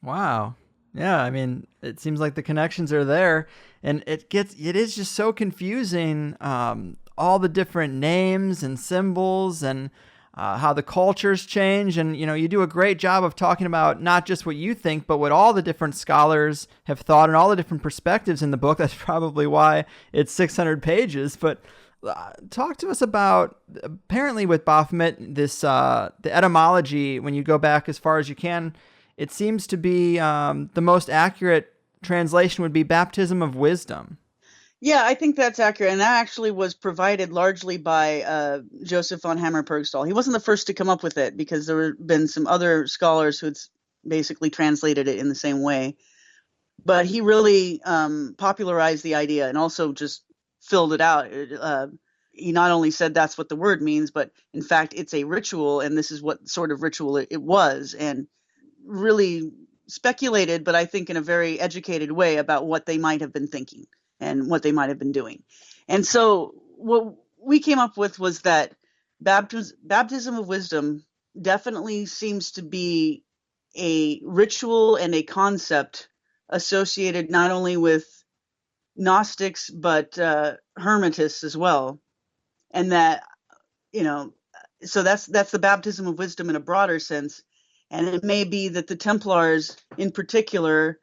Wow. Yeah, I mean, it seems like the connections are there, and it is just so confusing, all the different names and symbols and how the cultures change. And, you do a great job of talking about not just what you think, but what all the different scholars have thought and all the different perspectives in the book. That's probably why it's 600 pages. But talk to us about, apparently with Baphomet, this the etymology, when you go back as far as you can, it seems to be the most accurate translation would be baptism of wisdom. Yeah, I think that's accurate. And that actually was provided largely by Joseph von Hammer-Purgstall. He wasn't the first to come up with it, because there have been some other scholars who had basically translated it in the same way. But he really popularized the idea and also just filled it out. He not only said that's what the word means, but in fact, it's a ritual, and this is what sort of ritual it was. And really speculated, but I think in a very educated way, about what they might have been thinking and what they might have been doing. And so what we came up with was that baptism of wisdom definitely seems to be a ritual and a concept associated not only with Gnostics, but Hermetists as well. And that, so that's the baptism of wisdom in a broader sense. And it may be that the Templars in particular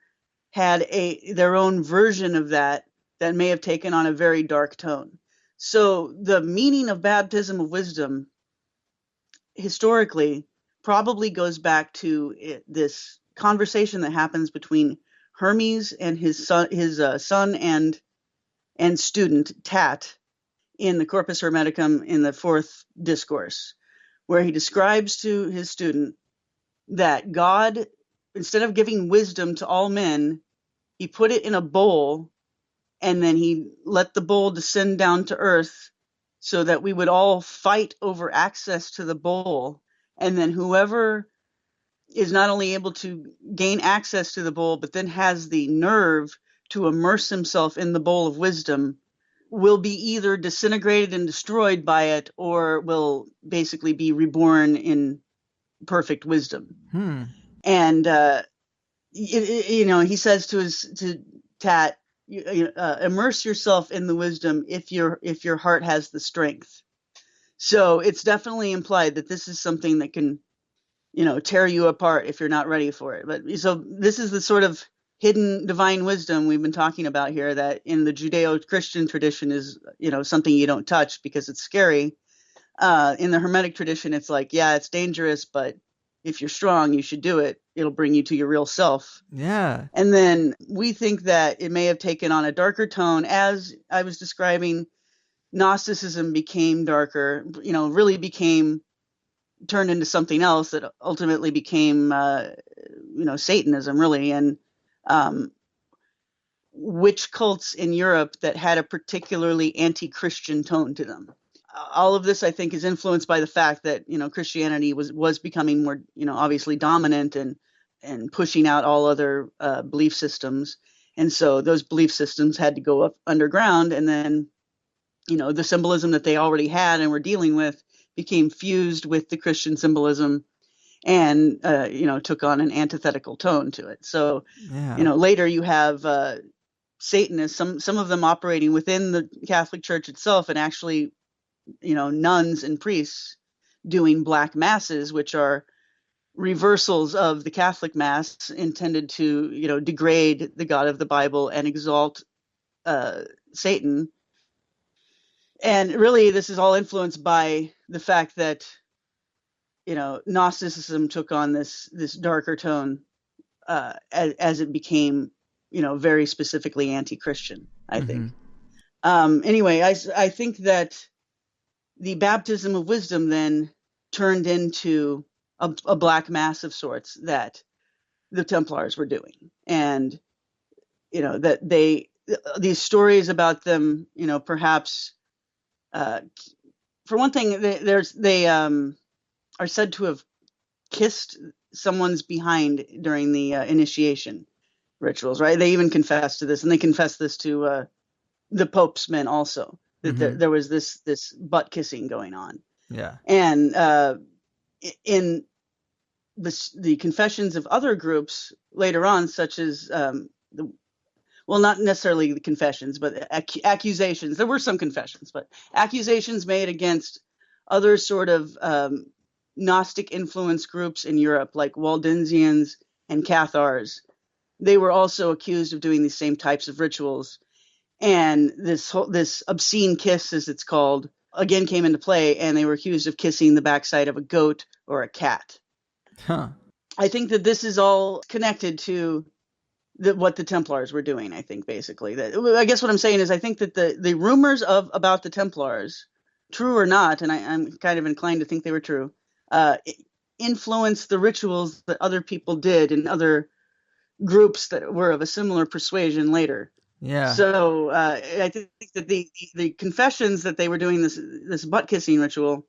had their own version of that may have taken on a very dark tone. So the meaning of baptism of wisdom historically probably goes back to this conversation that happens between Hermes and his son and student Tat in the Corpus Hermeticum in the fourth discourse, where he describes to his student that God, instead of giving wisdom to all men, he put it in a bowl, and then he let the bowl descend down to earth so that we would all fight over access to the bowl. And then whoever is not only able to gain access to the bowl, but then has the nerve to immerse himself in the bowl of wisdom, will be either disintegrated and destroyed by it, or will basically be reborn in perfect wisdom. And he says to Tat, immerse yourself in the wisdom if your heart has the strength. So it's definitely implied that this is something that can tear you apart if you're not ready for it. But so this is the sort of hidden divine wisdom we've been talking about here that in the Judeo-Christian tradition is, something you don't touch because it's scary. In the Hermetic tradition, it's like, yeah, it's dangerous, but if you're strong, you should do it. It'll bring you to your real self. Yeah. And then we think that it may have taken on a darker tone. As I was describing, Gnosticism became darker, really turned into something else that ultimately became, Satanism, really. And witch cults in Europe that had a particularly anti-Christian tone to them. All of this, I think, is influenced by the fact that, Christianity was becoming more, obviously dominant and pushing out all other belief systems. And so those belief systems had to go up underground. And then, the symbolism that they already had and were dealing with became fused with the Christian symbolism and, took on an antithetical tone to it. So, later you have Satanists, some of them operating within the Catholic Church itself, and actually, nuns and priests doing black masses, which are reversals of the Catholic Mass intended to, degrade the God of the Bible and exalt Satan. And really, this is all influenced by the fact that, Gnosticism took on this darker tone as it became, very specifically anti-Christian, I think. Anyway, I think that the baptism of wisdom then turned into a black mass of sorts that the Templars were doing. And, that these stories about them, perhaps, for one thing, they are said to have kissed someone's behind during the initiation rituals, right? They even confessed to this, and they confessed this to the Pope's men also, that there was this butt kissing going on. Yeah. And in the confessions of other groups later on, such as not necessarily the confessions, but accusations. There were some confessions, but accusations made against other sort of Gnostic influence groups in Europe, like Waldensians and Cathars. They were also accused of doing these same types of rituals. And this obscene kiss, as it's called, again came into play, and they were accused of kissing the backside of a goat or a cat. Huh. I think that this is all connected to what the Templars were doing. I think basically I guess what I'm saying is I think that the rumors about the Templars, true or not, and I'm kind of inclined to think they were true, influenced the rituals that other people did in other groups that were of a similar persuasion later. Yeah. So I think that the confessions that they were doing this butt kissing ritual,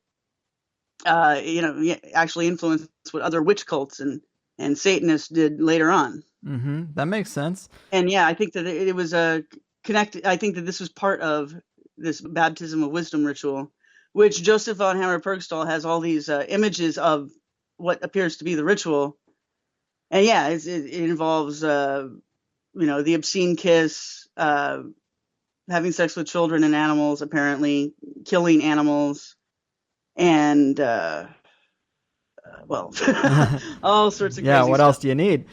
actually influenced what other witch cults and Satanists did later on. That makes sense. And yeah, I think that it was connected. I think that this was part of this baptism of wisdom ritual, which Joseph von Hammer-Purgstall has all these images of what appears to be the ritual. And yeah, it involves, the obscene kiss, having sex with children and animals, apparently, killing animals, and, all sorts of crazy what stuff. else do you need?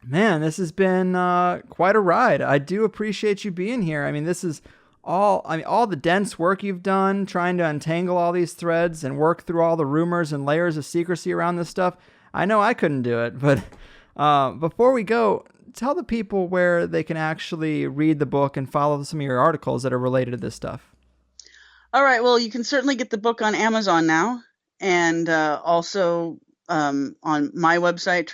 Man, this has been quite a ride. I do appreciate you being here. I mean, this is all the dense work you've done trying to untangle all these threads and work through all the rumors and layers of secrecy around this stuff. I know I couldn't do it, but before we go, tell the people where they can actually read the book and follow some of your articles that are related to this stuff. All right. Well, you can certainly get the book on Amazon now, and also on my website,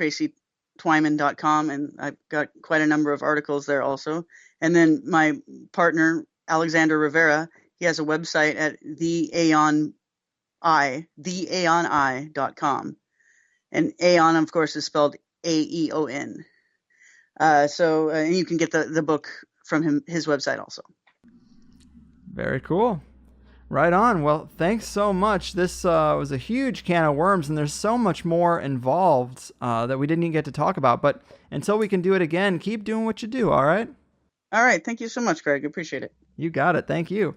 TracyTwyman.com, and I've got quite a number of articles there also. And then my partner, Alexander Rivera, he has a website at theaoni.com. And Aeon, of course, is spelled Aeon. And you can get the book from his website also. Very cool. Right on. Well, thanks so much. This was a huge can of worms, and there's so much more involved that we didn't even get to talk about. But until we can do it again, keep doing what you do, all right? All right. Thank you so much, Greg. Appreciate it. You got it. Thank you.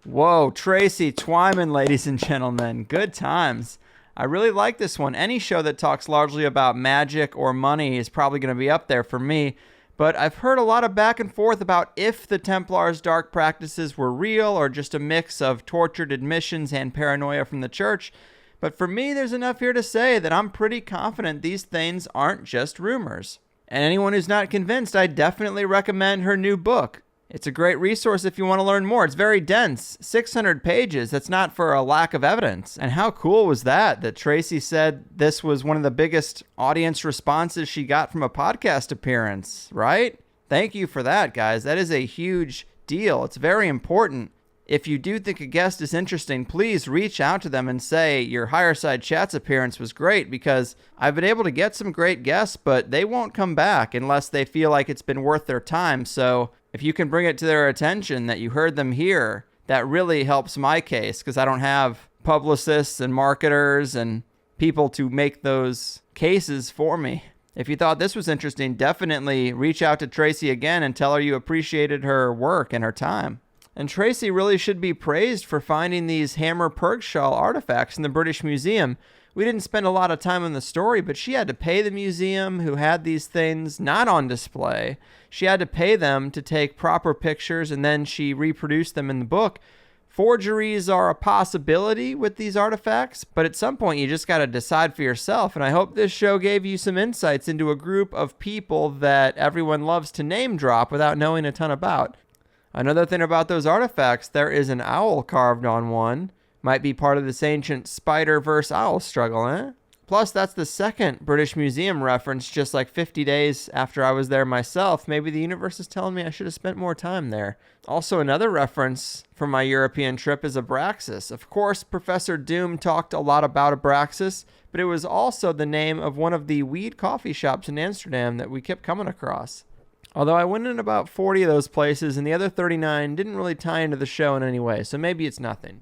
Whoa, Tracy Twyman, ladies and gentlemen. Good times. I really like this one. Any show that talks largely about magic or money is probably going to be up there for me. But I've heard a lot of back and forth about if the Templars' dark practices were real or just a mix of tortured admissions and paranoia from the church. But for me, there's enough here to say that I'm pretty confident these things aren't just rumors. And anyone who's not convinced, I definitely recommend her new book. It's a great resource if you want to learn more. It's very dense, 600 pages. That's not for a lack of evidence. And how cool was that Tracy said this was one of the biggest audience responses she got from a podcast appearance, right? Thank you for that, guys. That is a huge deal. It's very important. If you do think a guest is interesting, please reach out to them and say your Higher Side Chats appearance was great, because I've been able to get some great guests, but they won't come back unless they feel like it's been worth their time. So if you can bring it to their attention that you heard them here, that really helps my case, because I don't have publicists and marketers and people to make those cases for me. If you thought this was interesting, definitely reach out to Tracy again and tell her you appreciated her work and her time. And Tracy really should be praised for finding these Hammer Purgschall artifacts in the British Museum. We didn't spend a lot of time on the story, but she had to pay the museum who had these things not on display. She had to pay them to take proper pictures, and then she reproduced them in the book. Forgeries are a possibility with these artifacts, but at some point you just got to decide for yourself. And I hope this show gave you some insights into a group of people that everyone loves to name drop without knowing a ton about. Another thing about those artifacts, there is an owl carved on one. Might be part of this ancient spider versus owl struggle, eh? Plus, that's the second British Museum reference just like 50 days after I was there myself. Maybe the universe is telling me I should have spent more time there. Also, another reference from my European trip is Abraxas. Of course, Professor Doom talked a lot about Abraxas, but it was also the name of one of the weed coffee shops in Amsterdam that we kept coming across. Although I went in about 40 of those places, and the other 39 didn't really tie into the show in any way, so maybe it's nothing.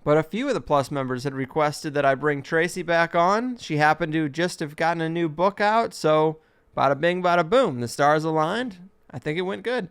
But a few of the Plus members had requested that I bring Tracy back on. She happened to just have gotten a new book out, so bada bing, bada boom. The stars aligned. I think it went good.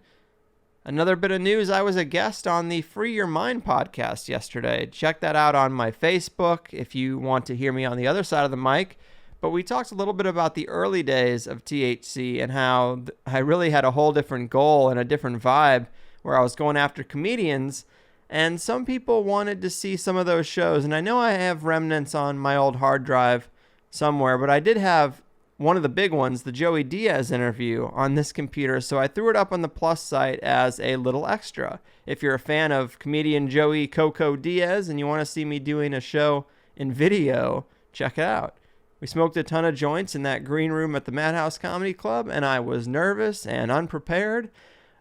Another bit of news, I was a guest on the Free Your Mind podcast yesterday. Check that out on my Facebook if you want to hear me on the other side of the mic. But we talked a little bit about the early days of THC and how I really had a whole different goal and a different vibe where I was going after comedians. And some people wanted to see some of those shows. And I know I have remnants on my old hard drive somewhere, but I did have one of the big ones, the Joey Diaz interview, on this computer. So I threw it up on the Plus site as a little extra. If you're a fan of comedian Joey Coco Diaz and you want to see me doing a show in video, check it out. We smoked a ton of joints in that green room at the Madhouse Comedy Club, and I was nervous and unprepared.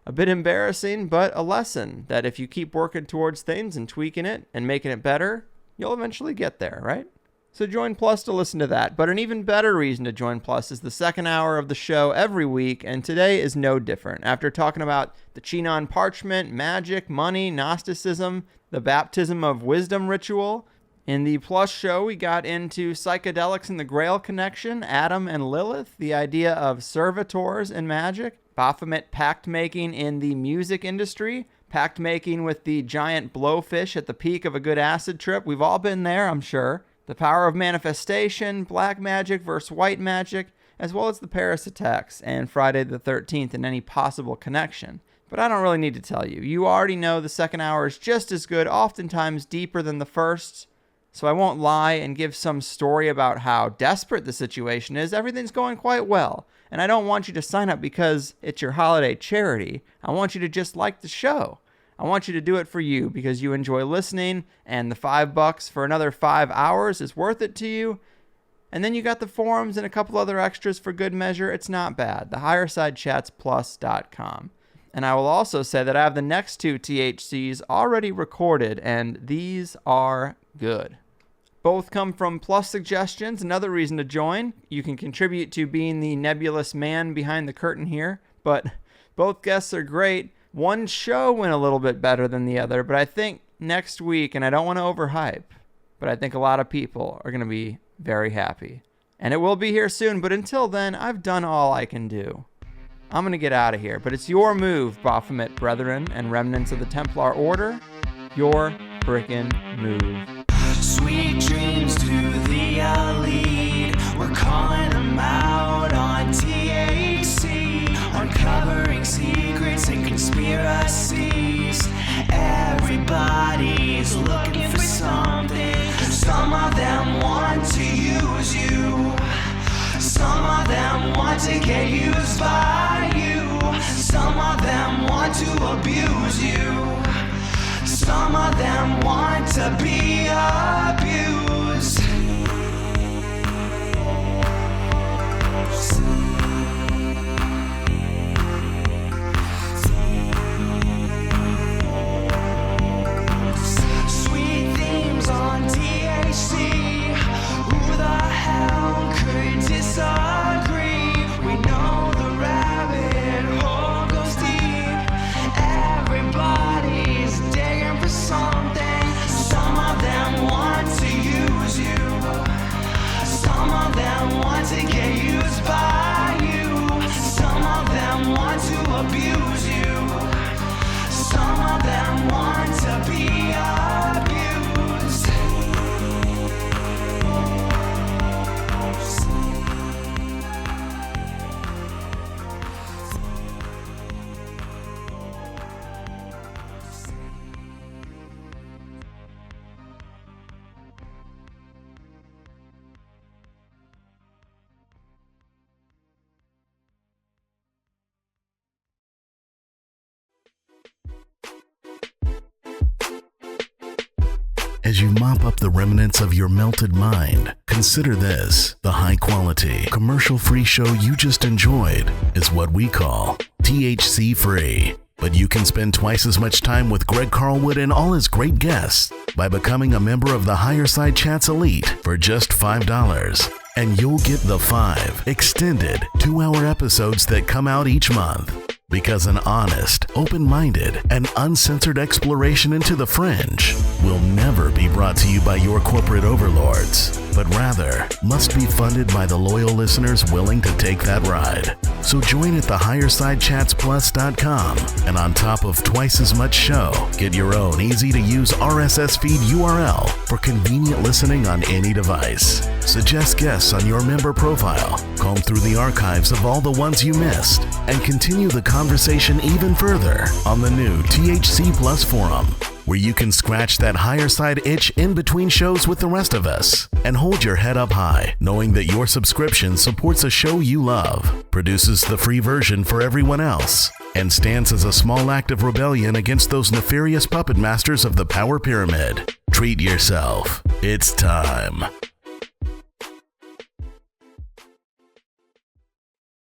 A bit embarrassing, but a lesson that if you keep working towards things and tweaking it and making it better, you'll eventually get there, right? So join Plus to listen to that. But an even better reason to join Plus is the second hour of the show every week, and today is no different. After talking about the Chinon parchment, magic, money, Gnosticism, the baptism of wisdom ritual, in the Plus show, we got into psychedelics and the Grail connection, Adam and Lilith, the idea of servitors and magic, Baphomet pact making in the music industry, pact making with the giant blowfish at the peak of a good acid trip. We've all been there, I'm sure. The power of manifestation, black magic versus white magic, as well as the Paris attacks and Friday the 13th and any possible connection. But I don't really need to tell you. You already know the second hour is just as good, oftentimes deeper than the first. So I won't lie and give some story about how desperate the situation is. Everything's going quite well. And I don't want you to sign up because it's your holiday charity. I want you to just like the show. I want you to do it for you because you enjoy listening, and the $5 for another 5 hours is worth it to you. And then you got the forums and a couple other extras for good measure. It's not bad. TheHigherSideChatsPlus.com. And I will also say that I have the next 2 THCs already recorded, and these are good. Both come from Plus suggestions, another reason to join. You can contribute to being the nebulous man behind the curtain here, but both guests are great. One show went a little bit better than the other, but I think next week, and I don't want to overhype, but I think a lot of people are going to be very happy. And it will be here soon, but until then, I've done all I can do. I'm going to get out of here, but it's your move, Baphomet brethren and remnants of the Templar Order. Your frickin' move. Sweet dreams to the elite. We're calling them out on THC. Uncover conspiracies. Everybody's looking for something. Some of them want to use you. Some of them want to get used by you. Some of them want to abuse you. Some of them want to be abused. Sweet themes on THC. Who the hell could disagree? We know the rabbit hole goes deep. Everybody's digging for something. Some of them want to use you. Some of them want to get used by you. Some of them want to abuse you. Some of them want to be abused. As you mop up the remnants of your melted mind, consider this. The high-quality, commercial-free show you just enjoyed is what we call THC-free. But you can spend twice as much time with Greg Carlwood and all his great guests by becoming a member of the Higher Side Chats Elite for just $5. And you'll get the 5 extended 2-hour episodes that come out each month. Because an honest, open-minded, and uncensored exploration into the fringe will never be brought to you by your corporate overlords, but rather must be funded by the loyal listeners willing to take that ride. So join at thehighersidechatsplus.com, and on top of twice as much show, get your own easy-to-use RSS feed URL for convenient listening on any device. Suggest guests on your member profile, comb through the archives of all the ones you missed, and continue the conversation even further on the new THC Plus forum, where you can scratch that higher side itch in between shows with the rest of us and hold your head up high knowing that your subscription supports a show you love, produces the free version for everyone else, and stands as a small act of rebellion against those nefarious puppet masters of the power pyramid. Treat yourself. It's time.